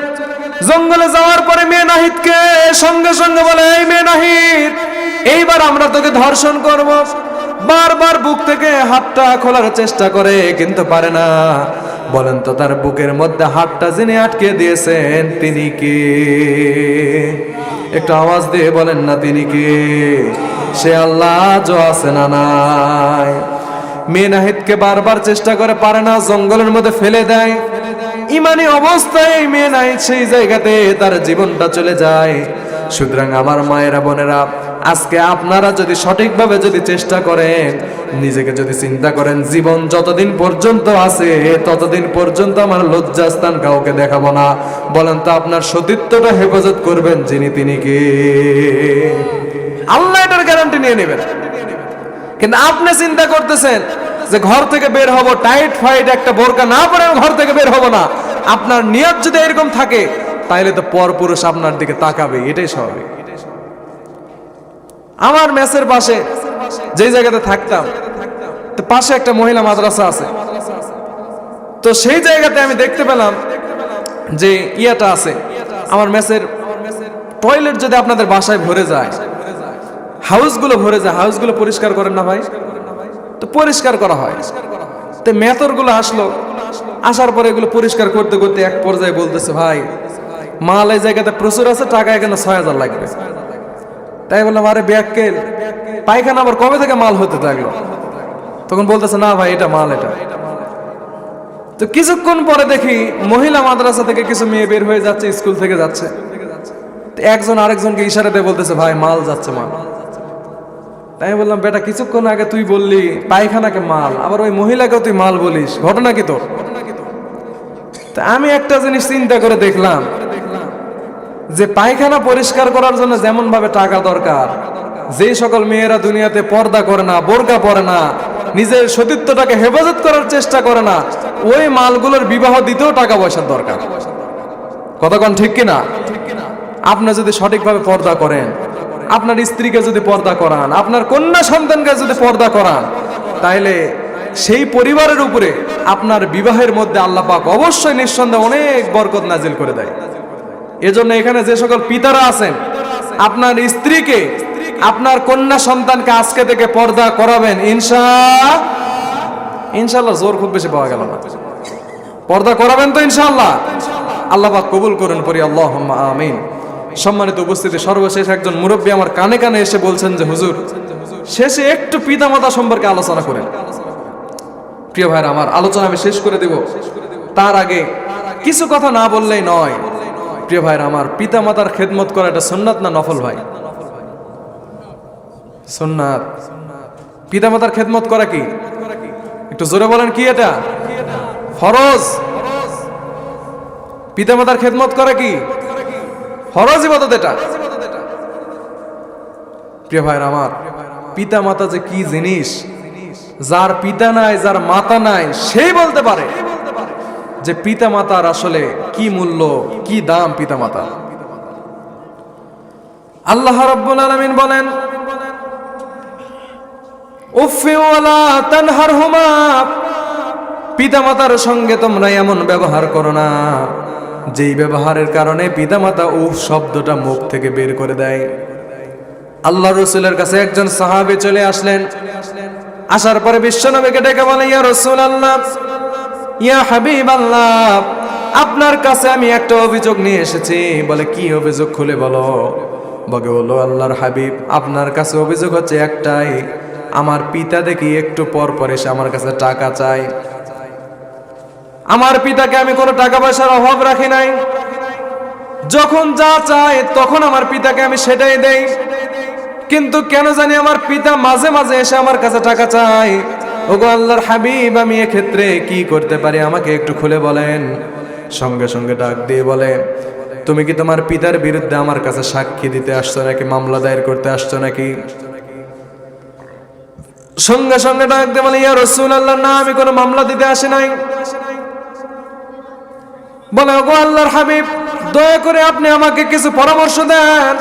A: জঙ্গলে যাওয়ার পরে মেয়ে নাহিদকে সঙ্গে সঙ্গে বলে, এই মেয়ে নাহিদ এইবার আমরা তোকে ধর্ষণ করব। বারবার বুক থেকে হাতটা খোলার চেষ্টা করে, কিন্তু পারে না। বলেন তো তার বুকের মধ্যে হাতটা যিনি আটকে দিয়েছেন তিনি কে? একটু আওয়াজ দিয়ে বলেন না তিনি কে? সে আল্লাহ যো আছে না নাই। মেয়ে নাহিদকে বারবার চেষ্টা করে, পারে না, জঙ্গলের মধ্যে ফেলে দেয়। ইমানি অবস্থায় মেয়ে নাহিদ সেই জায়গাতে তার জীবনটা চলে যায়। সুতরাং আমার মায়েরা বোনেরা, আজকে আপনারা যদি সঠিকভাবে যদি চেষ্টা করেন, নিজেকে যদি চিন্তা করেন, জীবন যতদিন পর্যন্ত আছে ততদিন পর্যন্ত আমার লজ্জাস্থান কাউকে দেখাবো না। বলেন তো আপনার সতীত্বটা হেফাজত করবেন যিনি, তিনি কে? আল্লাহ এটার গ্যারান্টি নিয়ে নেবেন। কিন্তু আপনি চিন্তা করতেছেন যে ঘর থেকে বের হব, টাইট ফাইট একটা বোরকা না পরে ঘর থেকে বের হব না। আপনার নিয়ত যদি এরকম থাকে, তাহলে তো পরপুরুষ আপনার দিকে তাকাবে, এটাই স্বাভাবিক। আমার মেসের পাশে যে জায়গাতে থাকতাম, তো পাশে একটা মহিলা মাদ্রাসা আছে। তো সেই জায়গাতে আমি দেখতে পেলাম যে ইয়াটা আছে, আমার মেসের টয়লেট যদি আপনাদের বাসায় ভরে যায়, হাউসগুলো ভরে যায়, হাউসগুলো পরিষ্কার করেন না ভাই? তো পরিষ্কার করা হয়। তো মেথরগুলো আসলো, আসার পরে এগুলো পরিষ্কার করতে করতে এক পর্যায়ে বলতেছে, ভাই মাল এই জায়গাতে প্রচুর আছে, টাকা এখানে 6000 লাগবে। তাই বললাম, আরে ব্যাককেল, পায়খানা আবার কবে থেকে মাল হতে থাকলো? তখন বলতেছে, না ভাই এটা মাল, এটা। তো কিছুক্ষণ পরে দেখি মহিলা মাদ্রাসা থেকে কিছু মেয়ে বের হয়ে যাচ্ছে, স্কুল থেকে যাচ্ছে। একজন আরেকজনকে ইশারা দিয়ে বলতেছে, ভাই মাল যাচ্ছে, মাল। তাই বললাম, বেটা কিছুক্ষণ আগে তুই বললি পায়খানাকে মাল, আবার ওই মহিলাকেও তুই মাল বলিস, ঘটনা কি তোর? তা আমি একটা জিনিস চিন্তা করে দেখলাম যে পায়খানা পরিষ্কার করার জন্য যেমন ভাবে টাকা দরকার, যে সকল মেয়েরা দুনিয়াতে পর্দা করে না, বোরকা পরে না, নিজের সতীত্বটাকে হেফাজত করার চেষ্টা করে না, ওই মালগুলোর বিবাহ দিতেও টাকা পয়সার দরকার। কতক্ষণ ঠিক কিনা? আপনি যদি সঠিকভাবে পর্দা করেন, আপনার স্ত্রীকে যদি পর্দা করান, আপনার কন্যা সন্তানকে যদি পর্দা করান, তাহলে সেই পরিবারের উপরে আপনার বিবাহের মধ্যে আল্লাহ পাক অবশ্যই নিঃসন্দেহে অনেক বরকত নাজিল করে দেয়। এজন্য এখানে যে সকল পিতারা আছেন, আপনার স্ত্রীকে, আপনার কন্যা সন্তানকে আজকে থেকে পর্দা করাবেন ইনশাআল্লাহ। জোর খুব বেশি পাওয়া গেল না, পর্দা করাবেন তো ইনশাআল্লাহ। আল্লাহ পাক কবুল করুন পড়ি আল্লাহুম্মা আমিন। সম্মানিত উপস্থিতি, সর্বশেষ একজন মুরব্বী আমার কানে কানে এসে বলছেন যে হুজুর, শেষে একটু পিতামাতা সম্পর্কে আলোচনা করেন। প্রিয় ভাইরা আমার, আলোচনা আমি শেষ করে দেব, তার আগে কিছু কথা না বললেই নয়। প্রিয় ভাইরা আমার, পিতামাতার খেদমত করা এটা সুন্নাত না নফল? ভাই সুন্নাত। পিতামাতার খেদমত করা কি? একটু জোরে বলেন, কি এটা? ফরজ। পিতামাতার খেদমত করা কি? ফরজ ইবাদত এটা। প্রিয় ভাইরা আমার, পিতামাতা যে কি জিনিস, যার পিতা নাই, যার মাতা নাই, সেই বলতে পারে যে পিতামাতার আসলে কি মূল্য, কি দাম পিতামাতা। আল্লাহ রাব্বুল আলামিন বলেন, উফি ওয়ালা তানহারহুমা, পিতামাতার সঙ্গে তোমরা এমন ব্যবহার করো না যেই ব্যবহারের কারণে পিতামাতা উফ শব্দটা মুখ থেকে বের করে দেয়। আল্লাহ রাসূলের কাছে একজন সাহাবী চলে আসলেন। আসার পরে বিশ্বনবীকে ডেকে বলে, ইয়া রাসূলুল্লাহ, ইয়া হাবিবাল্লাহ, আপনার কাছে আমি একটা অভিযোগ নিয়ে এসেছি। বলে, কি অভিযোগ? খুলে বলো। বলে, হলো আল্লাহর হাবিব, আপনার কাছে অভিযোগ হচ্ছে একটাই, আমার পিতা দেখি একটু পর পর এসে আমার কাছে টাকা চায়। আমার পিতাকে আমি কোনো টাকা পয়সার অভাব রাখি নাই, যখন যা চায় তখন আমার পিতাকে আমি সেটাই দেই। কিন্তু কেন জানি আমার পিতা মাঝে মাঝে এসে আমার কাছে টাকা চায়। ওগো আল্লাহর হাবিব, আমি এক্ষেত্রে কি করতে পারি আমাকে একটু খুলে বলেন। সঙ্গে সঙ্গে ডাক দিয়ে বলে, তুমি কি তোমার পিতার বিরুদ্ধে আমার কাছে সাক্ষী দিতে আসছো নাকি মামলা দায়ের করতে আসছো নাকি? সঙ্গে সঙ্গে ডাক দিয়ে বলে, ইয়া রাসূলুল্লাহ, না, আমি কোনো মামলা দিতে আসি নাই। বলে, ওগো আল্লাহর হাবিব, দয়া করে আপনি আমাকে কিছু পরামর্শ দেন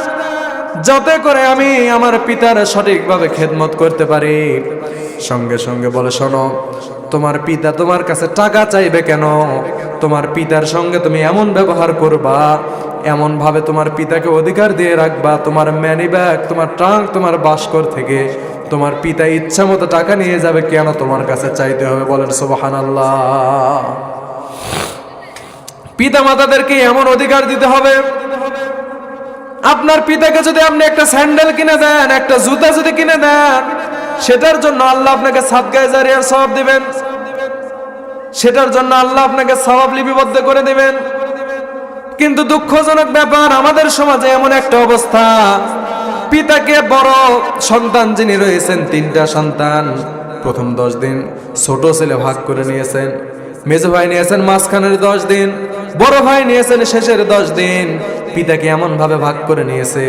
A: যাতে করে আমি আমার পিতার সঠিকভাবে খেদমত করতে পারি। সঙ্গে সঙ্গে বলে, শোনো, তোমার পিতা তোমার কাছে টাকা চাইবে কেন? তোমার পিতার সঙ্গে তুমি এমন ব্যবহার করবা, এমন ভাবে তোমার পিতাকে অধিকার দিয়ে রাখবা, তোমার ম্যানি ব্যাগ, তোমার ট্রাঙ্ক, তোমার বাস্কর থেকে তোমার পিতা ইচ্ছা মতো টাকা নিয়ে যাবে, কেন তোমার কাছে চাইতে হবে? বলেন সুবহানাল্লাহ। পিতা মাতাদেরকে এমন অধিকার দিতে হবে। আপনার পিতাকে যদি আপনি একটা স্যান্ডেল কিনে দেন, একটা জুতা যদি কিনে দেন, সেটার জন্য আল্লাহ আপনাকে সাদকায়ে জারিয়ার সওয়াব দিবেন, সেটার জন্য আল্লাহ আপনাকে সওয়াব লিপিবদ্ধ করে দিবেন। কিন্তু দুঃখজনক ব্যাপার, আমাদের সমাজে এমন একটা অবস্থা, পিতাকে বড় সন্তান যিনি রয়েছেন, 3টা সন্তান, প্রথম 10 দিন ছোট ছেলে ভাগ করে নিয়েছেন, মেজো ভাই নিয়েছেন মাঝখানের 10 দিন, বড় ভাই নিয়েছেন শেষের 10 দিন। পিতাকে এমন ভাবে ভাগ করে নিয়েছে,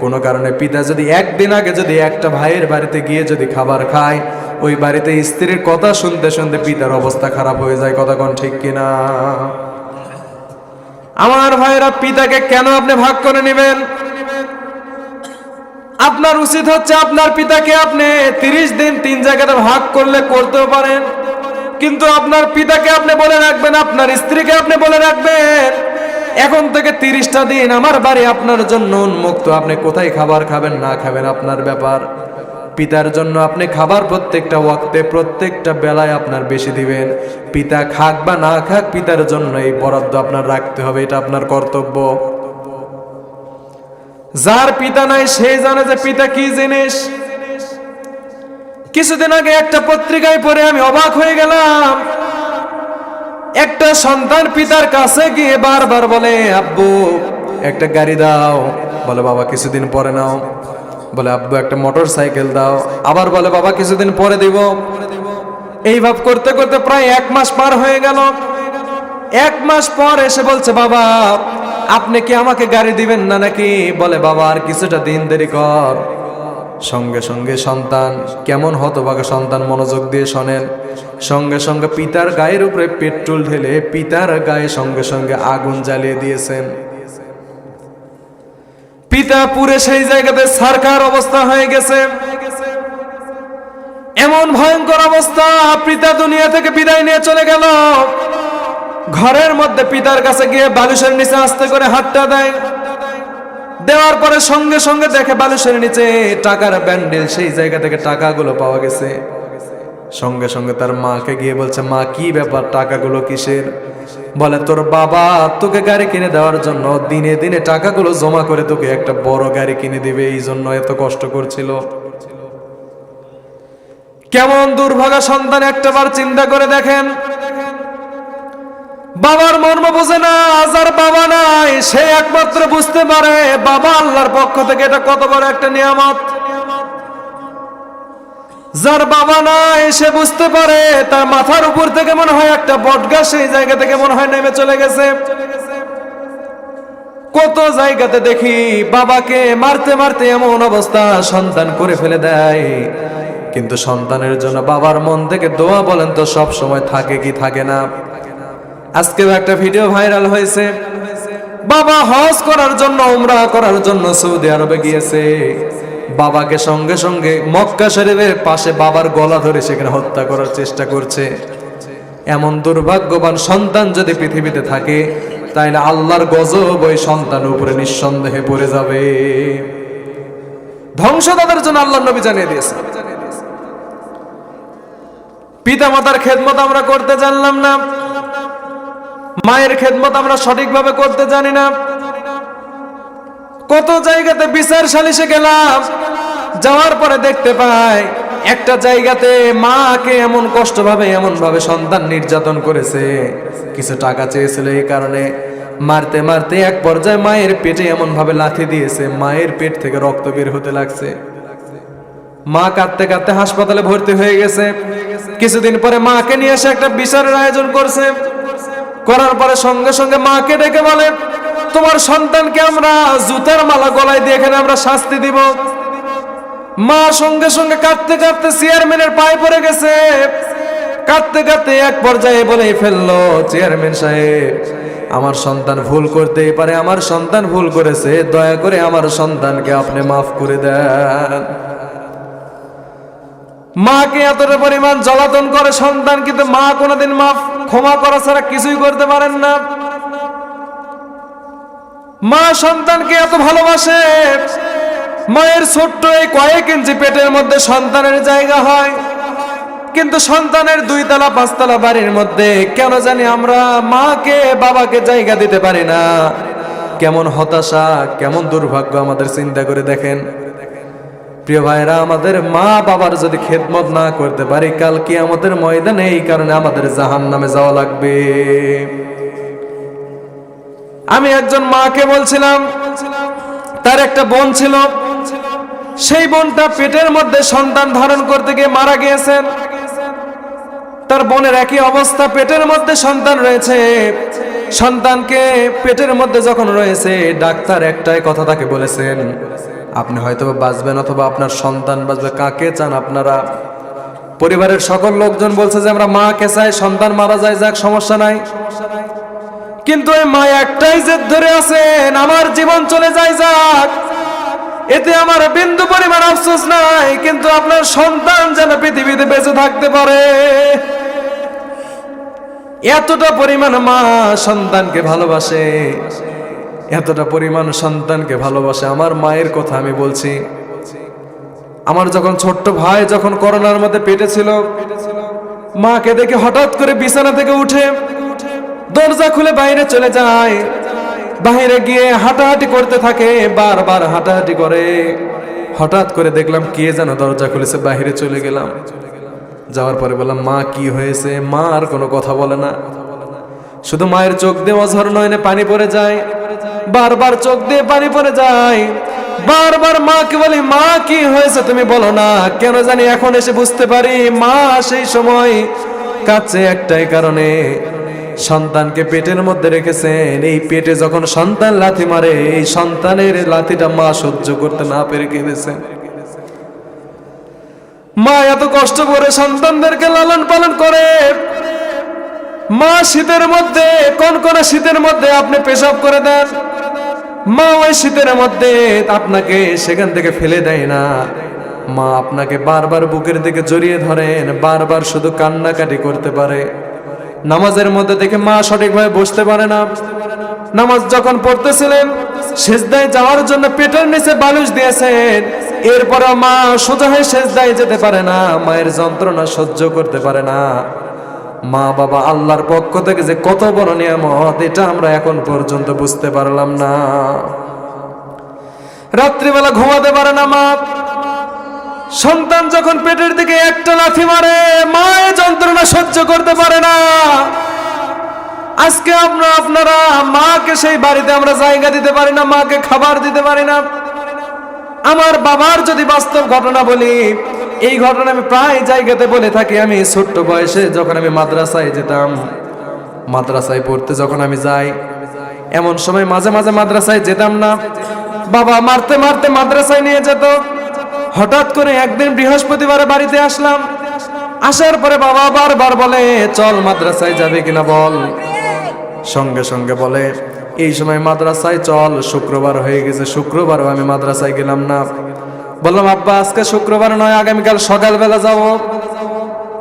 A: কোনো কারণে পিতা যদি একদিন আগে যদি একটা ভাইয়ের বাড়িতে গিয়ে যদি খাবার খায়, ওই বাড়িতে স্ত্রীর কথা শুনতে শুনতে পিতার অবস্থা খারাপ হয়ে যায়। কথা কোন ঠিক কিনা? আমার ভাইরা, পিতাকে কেন আপনি ভাগ করে নেবেন? আপনার উচিত হচ্ছে আপনার পিতাকে আপনি 30 দিন 3 জায়গাতে ভাগ করলে করতেও পারেন, কিন্তু আপনার পিতাকে আপনি বলে রাখবেন, আপনার স্ত্রীকে আপনি বলে রাখবেন, এখন থেকে 30টা দিন আমার বাড়ি আপনার জন্য উন্মুক্ত, আপনি কোথায় খাবার খাবেন না খাবেন আপনার ব্যাপার। পিতার জন্য আপনি খাবার প্রত্যেকটা ওয়াক্তে, প্রত্যেকটা বেলায় আপনার বেশি দিবেন। পিতা খাক বা না খাক, পিতার জন্য এই বরাদ্দ আপনার রাখতে হবে, এটা আপনার কর্তব্য। যার পিতা নাই সে জানে যে পিতা কি জিনিস। কিছুদিন আগে একটা পত্রিকায় পড়ে আমি অবাক হয়ে গেলাম, একটা সন্তান পিতার কাছে গিয়ে বারবার বলে, আব্বু একটা গাড়ি দাও। বলে, বাবা কিছুদিন পরে নাও। বলে, আব্বু একটা মোটর সাইকেল দাও। আবার বলে, বাবা কিছুদিন পরে দিব। এইভাবে করতে করতে প্রায় 1 মাস পার হয়ে গেল। 1 মাস পর এসে বলছে, বাবা আপনি কি আমাকে গাড়ি দিবেন না নাকি? বলে, বাবা আর কিছুটা দিন দেরি কর। সঙ্গে সঙ্গে সন্তান, কেমন হতভাগা সন্তান, মনোযোগ দিয়ে শোনেন, সঙ্গে সঙ্গে পিতার গায়ের উপরে পেট্রোল ঢেলে পিতার গায়ে সঙ্গে সঙ্গে আগুন জ্বালিয়ে দিয়েছেন। পিতা পুরে সেই জায়গাতে সারকার অবস্থা হয়ে গেছে। এমন ভয়ঙ্কর অবস্থা, পিতা দুনিয়া থেকে বিদায় নিয়ে চলে গেল। ঘরের মধ্যে পিতার কাছে গিয়ে বালিশের নিচে আস্তে করে হাতটা দেয়। দেওয়ার পরে সঙ্গে সঙ্গে দেখে বালিশের নিচে টাকার ব্যান্ডেল, সেই জায়গা থেকে টাকাগুলো পাওয়া গেছে। সঙ্গে সঙ্গে তার মাকে গিয়ে বলছে, মা কি ব্যাপার, টাকাগুলো কিসের? বলে, তোর বাবা তোকে গাড়ি কিনে দেওয়ার জন্য দিনে দিনে টাকাগুলো জমা করে তোকে একটা বড় গাড়ি কিনে দিবে, এই জন্য এত কষ্ট করছিল। কেমন দুর্ভাগা সন্তান, একটাবার চিন্তা করে দেখেন। বাবার মর্ম বোঝে না, যার বাবা নাই সে একমাত্র বুঝতে পারে বাবা আল্লাহর পক্ষ থেকে এটা কত বড় একটা নিয়ামত। যার বাবা নাই সে বুঝতে পারে তার মাথার উপর থেকে মনে হয় একটা বটগাছ সেই জায়গা থেকে মনে হয় নেমে চলে গেছে। কত জায়গাতে দেখি বাবাকে মারতে মারতে এমন অবস্থা সন্তান করে ফেলে দেয়, কিন্তু সন্তানের জন্য বাবার মন থেকে দোয়া বলেন তো সব সময় থাকে কি থাকে না? আজকেও একটা ভিডিও ভাইরাল হয়েছে, বাবা হজ করার জন্য, উমরা করার জন্য সৌদি আরবে গিয়েছে। বাবাকে সঙ্গে সঙ্গে মক্কা শরীফের পাশে বাবার গলা ধরে সেখানে হত্যা করার চেষ্টা করছে। এমন দুর্ভাগ্যবান সন্তান যদি পৃথিবীতে থাকে, তাইলে আল্লাহর গজব ওই সন্তানের উপরে নিঃসন্দেহে পড়ে যাবে। ধ্বংস তাদের জন্য আল্লাহর নবী জানিয়ে দিয়েছে। পিতা মাতার খেদমত আমরা করতে জানলাম না, মায়ের খেদমত আমরা সঠিকভাবে করতে জানি না। কত জায়গাতে বিচার সালিশে গেলাম, যাওয়ার পরে দেখতে পাই একটা জায়গাতে মাকে এমন কষ্টভাবে এমন ভাবে সন্তান নির্যাতন করেছে, কিছু টাকা চেয়েছিল, এই কারণে মারতে মারতে এক পর্যায়ে মায়ের পেটে এমন ভাবে লাথি দিয়েছে, মায়ের পেট থেকে রক্ত বের হতে লাগছে। মা কাঁদতে কাঁদতে হাসপাতালে ভর্তি হয়ে গেছে। কিছুদিন পরে মাকে নিয়ে এসে একটা বিচারের আয়োজন করছে। করার পরে সঙ্গে সঙ্গে মাকে ডেকে বলে, তোমার সন্তানকে আমরা জুতার মালা গলায় দিয়ে এখানে আমরা শাস্তি দিব। মা সঙ্গে সঙ্গে কাঁদতে কাঁদতে চেয়ারম্যানের পায়ে পড়ে গেছে। কাঁদতে কাঁদতে এক পর্যায়ে বলেই ফেললো, চেয়ারম্যান সাহেব, আমার সন্তান ভুল করতেই পারে, আমার সন্তান ভুল করেছে, দয়া করে আমার সন্তানকে আপনি মাফ করে দেন। মাকে এতটা পরিমাণ জ্বালাতন করে সন্তান, কিন্তু মা কোনোদিন মাফ ক্ষমা করা ছাড়া কিছুই করতে পারেন না। মা সন্তানকে এত ভালোবাসে, মায়ের ছোট্ট এই কয়েক ইঞ্চি পেটের মধ্যে সন্তানের জায়গা হয়, কিন্তু সন্তানের 2 তলা 5 তলা বাড়ির মধ্যে কেন জানি আমরা মাকে বাবাকে জায়গা দিতে পারি না। কেমন হতাশা, কেমন দুর্ভাগ্য আমাদের, চিন্তা করে দেখেন। প্রিয় ভাইরা, আমাদের মা বাবার যদি খেদমত না করতে পারি, কাল কিয়ামতের ময়দানে এই কারণে আমাদের জাহান্নামে যাওয়া লাগবে। আমি একজন মাকে বলছিলাম, তার একটা বোন ছিল, সেই বোনটা পেটের মধ্যে সন্তান ধারণ করতে গিয়ে মারা গিয়েছেন। তার বোনের একই অবস্থা, পেটের মধ্যে সন্তান রয়েছে। সন্তানকে পেটের মধ্যে যখন রয়েছে, ডাক্তার একটাই কথা তাকে বলেছেন, আপনি হয়তো বাঁচবেন অথবা আপনার সন্তান বাঁচবে, কাকে চান আপনারা? পরিবারের সকল লোকজন বলছে যে আমরা মাকে চাই, সন্তান মারা যায় যাক, সমস্যা নাই। কিন্তু এই মা একটাই জেদ ধরে আছেন, আমার জীবন চলে যায় যাক, এতে আমার বিন্দু পরিমাণ আফসোস নাই, কিন্তু আপনার সন্তান যেন পৃথিবীতে বেঁচে থাকতে পারে। এতটা পরিমাণ মা সন্তানকে ভালোবাসে, এতটা পরিমাণ সন্তানকে ভালোবাসে। আমার মায়ের কথা আমি বলছি, আমার যখন ছোট্ট ভাই যখন করোনার মধ্যে পেটে ছিল, মাকে দেখে হঠাৎ করে বিছানা থেকে উঠে দরজা খুলে বাইরে চলে যায়। বাইরে গিয়ে হাঁটাহাঁটি করতে থাকে, বারবার হাঁটাহাঁটি করে। হঠাৎ করে দেখলাম কে যেন দরজা খুলেছে, বাইরে চলে গেলাম। যাওয়ার পরে বললাম, মা কি হয়েছে? মা আর কোনো কথা বলে না, শুধু মায়ের চোখ দিয়ে অঝর নয়নে পানি পড়ে যায়, বারবার চোখ দিয়ে পানি পড়ে যায়। বারবার মাকে বলি, মা কি হয়েছে তুমি বলো না। কেন জানি এখন এসে বুঝতে পারি, মা সেই সময় কাঁদছে একটাই কারণে, সন্তানকে পেটের মধ্যে রেখেছেন। এই পেটে যখন সন্তান লাথি মারে, এই সন্তানের লাথিটা মা সহ্য করতে না পেরে কেঁদেছেন। মা এত কষ্ট করে সন্তানদেরকে লালন পালন করে। মা শীতের মধ্যে, কনকনে শীতের মধ্যে আপনি পেশাব করে দেন, মা ওই শীতের মধ্যে আপনাকে সেখান থেকে ফেলে দেয় না। মা আপনাকে বারবার বুকের দিকে জড়িয়ে ধরেন, বারবার শুধু কান্নাকাটি করতে পারে। নামাজের মধ্যে দেখে মা সঠিকভাবে বসতে পারে না। নামাজ যখন পড়তেছিলেন সিজদায় যাওয়ার জন্য পেটের নিচে বালিশ দিয়েছেন, এরপরও মা সোজা হয়ে সিজদায় যেতে পারে না, মায়ের যন্ত্রণা সহ্য করতে পারে না। মা বাবা আল্লাহর পক্ষ থেকে যে কত বড় নিয়ামত, এটা আমরা এখন পর্যন্ত বুঝতে পারলাম না। রাত্রিবেলা ঘুমাতে পারে না মা। সন্তান যখন পেটের দিকে একটা লাথি মারে, মায়ের যন্ত্রণা সহ্য করতে পারে না। আজকে আপনারা মাকে সেই বাড়িতে আমরা জায়গা দিতে পারি না, মাকে খাবার দিতে পারি না। আমার বাবার যদি বাস্তব ঘটনা বলি, এই ঘটনা আমি প্রায় জায়গাতে বলে থাকি। আমি ছোট্ট বয়সে যখন আমি মাদ্রাসায় যেতাম, মাদ্রাসায় পড়তে যখন আমি যাই, এমন সময় মাঝে মাঝে মাদ্রাসায় যেতাম না, বাবা মারতে মারতে মাদ্রাসায় নিয়ে যেত। হঠাৎ করে একদিন বৃহস্পতিবারে বাড়িতে আসলাম। আসার পরে বাবা বারবার বলে, চল মাদ্রাসায় যাবে কিনা বল। সঙ্গে সঙ্গে বলে, এই সময় মাদ্রাসায় চল, শুক্রবার হয়ে গেছে, শুক্রবারও আমি মাদ্রাসায় গেলাম না। বললাম, আব্বা আজকে শুক্রবার নয়, আগামীকাল সকালবেলা যাব।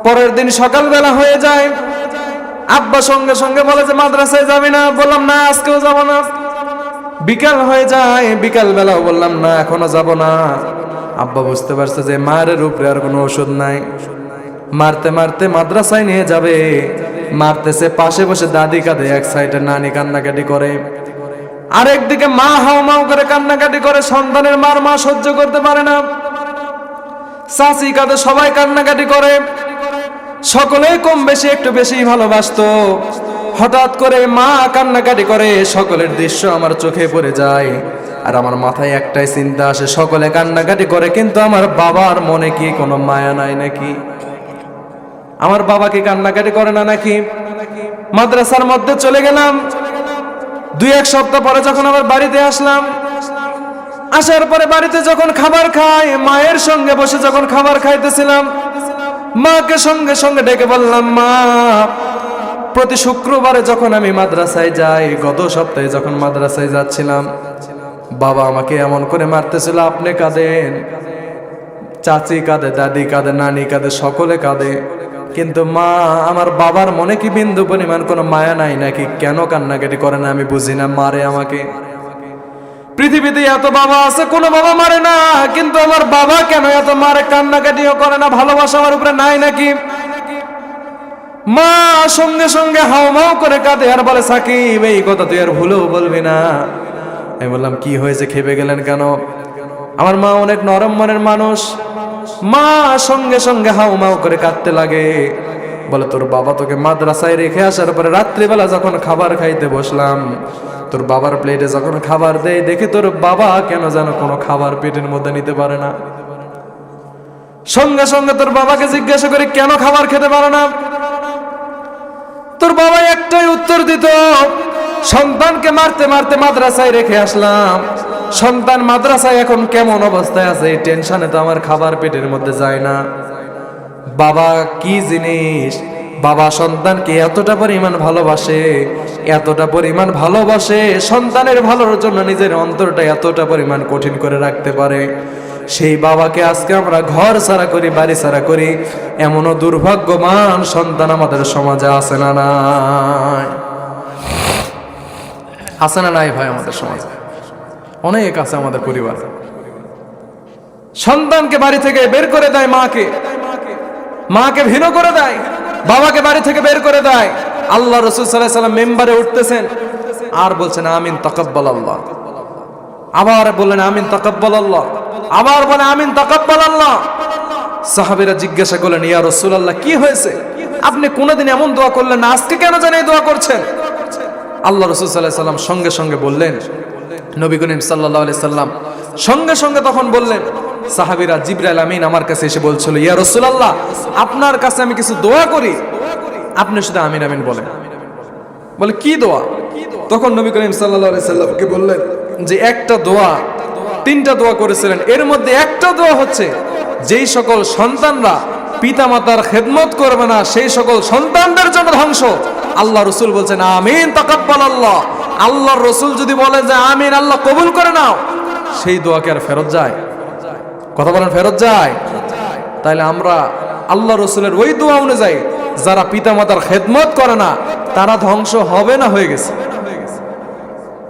A: পরের দিন সকালবেলা হয়ে যায়, আব্বা সঙ্গে সঙ্গে বলে যে মাদ্রাসায় যাবি না। বললাম, না আজকেও যাব না। বিকাল হয়ে যায়, বিকাল বেলাও বললাম, না এখনো যাব না। আব্বা বুঝতে পারছে যে মায়ের উপরে আর কোনো ওষুধ নাই। মারতে মারতে মাদ্রাসায় নিয়ে যাবে, মারতেছে, পাশে বসে দাদি কাঁদে, এক সাইডে নানি কান্নাকাটি করে, আরেকদিকে মা হাউমাউ করে কান্নাকাটি করে। সন্তানের মার মা সহ্য করতে পারে না, চাচি কাঁদে, সবাই কান্নাকাটি করে। সকলেই কম বেশি একটু বেশি ভালোবাসতো। হঠাৎ করে মা কান্নাকাটি করে, সকলের দৃশ্য আমার চোখে পড়ে যায়। আর আমার মাথায় একটাই চিন্তা আসে, সকলে কান্নাকাটি করে, কিন্তু আমার বাবার মনে কি কোনো মায়া নাই নাকি? আমার বাবা কি কান্নাকাটি করে না নাকি? মাদ্রাসার মধ্যে চলে গেলাম। 2-1 সপ্তাহ পরে যখন আবার বাড়িতে আসলাম, আসার পরে বাড়িতে যখন খাবার খাই, মায়ের সঙ্গে বসে যখন খাবার খাইতেছিলাম, মাকে সঙ্গে সঙ্গে ডেকে বললাম, মা প্রতি শুক্রবারে যখন আমি মাদ্রাসায় যাই, গত সপ্তাহে যখন মাদ্রাসায় যাচ্ছিলাম, বাবা আমাকে এমন করে মারতেছিল, আপনি কাঁদেন, চাচি কাঁদে, দাদি কাঁদে, নানি কাঁদে, সকলে কাঁদে, কিন্তু মা আমার বাবার মনে কি বিন্দু পরিমাণ কোনো মায়া নাই নাকি? কেন কান্নাকাটি করে না আমি বুঝি না, মারে আমাকে। পৃথিবীতে এত বাবা আছে, কোনো বাবা মারে না, কিন্তু আমার বাবা কেন এত মারে, কান্নাকাটিও করে না? ভালোবাসা আমার উপরে নাই নাকি? মা সঙ্গে সঙ্গে হাউমাউ করে কাঁদে আর বলে, সাকিব এই কথা তুই আর ভুলেও বলবি না। আমি বললাম, কি হয়েছে, খেপে গেলেন কেন? আমার মা অনেক নরম মনের মানুষ। মা সঙ্গে সঙ্গে হাউমাউ করে কাঁদতে লাগে, বলে, তোর বাবা তোকে মাদ্রাসায় রেখে আসার পরে রাত্রিবেলা যখন খাবার খাইতে বসলাম, তোর বাবার প্লেটে যখন খাবার দেয়, দেখি তোর বাবা কেন যেন কোনো খাবার পেটের মধ্যে নিতে পারে না। সঙ্গে সঙ্গে তোর বাবাকে জিজ্ঞাসা করি, কেন খাবার খেতে পারো না? তোর বাবা একটাই উত্তর দিত, সন্তানকে মারতে মারতে মাদ্রাসায় রেখে আসলাম, সন্তান মাদ্রাসায় এখন কেমন অবস্থায় আছে, এই টেনশনে তো আমার খাবার পেটের মধ্যে যায় না। বাবা কি জিনিস, বাবা সন্তানকে এতটা পরিমাণ ভালোবাসে, এতটা পরিমাণ ভালোবাসে, সন্তানের ভালোর জন্য নিজের অন্তরটা এতটা পরিমাণ কঠিন করে রাখতে পারে। সেই বাবাকে আজকে আমরা ঘর ছাড়া করি, বাড়ি ছাড়া করি, এমনও দুর্ভাগ্যবান সন্তান আমাদের সমাজে আছে না নাই? আছে না নাই ভাই? আমাদের সমাজে অনেক আছে। আমাদের পরিবার সন্তানকে বাড়ি থেকে বের করে দেয়, মাকে ভিন্ন করে দেয়, বাবাকে বাড়ি থেকে বের করে দেয়। আল্লাহ রাসূল সাল্লাল্লাহু আলাইহি ওয়াসাল্লাম মেম্বারে উঠতেছেন আর বলছেন, আমিন তাকাব্বাল আল্লাহ। আবার বললেন, আমিন তাকাব্বাল আল্লাহ। আবার বলে, আমিন তাকাব্বাল আল্লাহ। সাহাবীরা জিজ্ঞাসা করলেন, ইয়া রাসূলুল্লাহ কি হয়েছে, আপনি কোনদিন এমন দোয়া করলেন না, আজকে কেন জানেন এই দোয়া করছেন? আল্লাহ রাসূল সাল্লাল্লাহু আলাইহি ওয়াসাল্লাম সঙ্গে সঙ্গে বললেন, নবী করিম সাল্লাল্লাহু আলাইহি সাল্লাম সঙ্গে সঙ্গে তখন বললেন, সাহাবীরা, জিবরাইল আমিন আমার কাছে এসে বলছিল, ইয়া রাসূলুল্লাহ আপনার কাছে আমি কিছু দোয়া করি, আপনি শুধু আমিন আমিন বলেন। বলে, কি দোয়া? তখন নবী করিম সাল্লাল্লাহু আলাইহি সাল্লামকে বললেন যে একটা দোয়া, 3টা দোয়া করেছিলেন, এর মধ্যে একটা দোয়া হচ্ছে, যেই সকল সন্তানরা পিতামাতার খেদমত করবে না, সেই সকল সন্তানদের জন্য ধ্বংস। আল্লাহ রাসূল বলছেন, আমিন তাকাব্বাল আল্লাহ। আল্লাহর রাসূল যদি বলে যে আমিন, আল্লাহ কবুল করে নাও, সেই দোয়া কি আর ফেরত যায়? কথা বলেন ফেরত যায়? তাইলে আমরা আল্লাহ রসুলের ওই দোয়া অনুযায়ী যারা পিতামাতার খেদমত করে না তারা ধ্বংস হবে না হয়ে গেছে?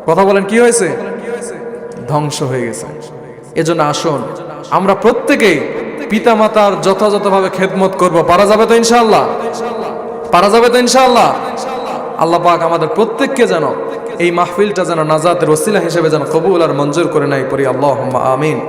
A: কথা বলেন কি হয়েছে? ধ্বংস হয়ে গেছে। এজন্য আসুন আমরা প্রত্যেকেই পিতামাতার যথাযথভাবে খেদমত করব। পারা যাবে তো ইনশাআল্লাহ? পারা যাবে তো ইনশাআল্লাহ? আল্লাহ পাক আমাদের প্রত্যেককে যেন এই মাহফিলটা যেন নাজাতের ওসিলা হিসেবে যেন কবুল আর মঞ্জুর করে নেয়, পড়ি আল্লাহুম্মা আমিন।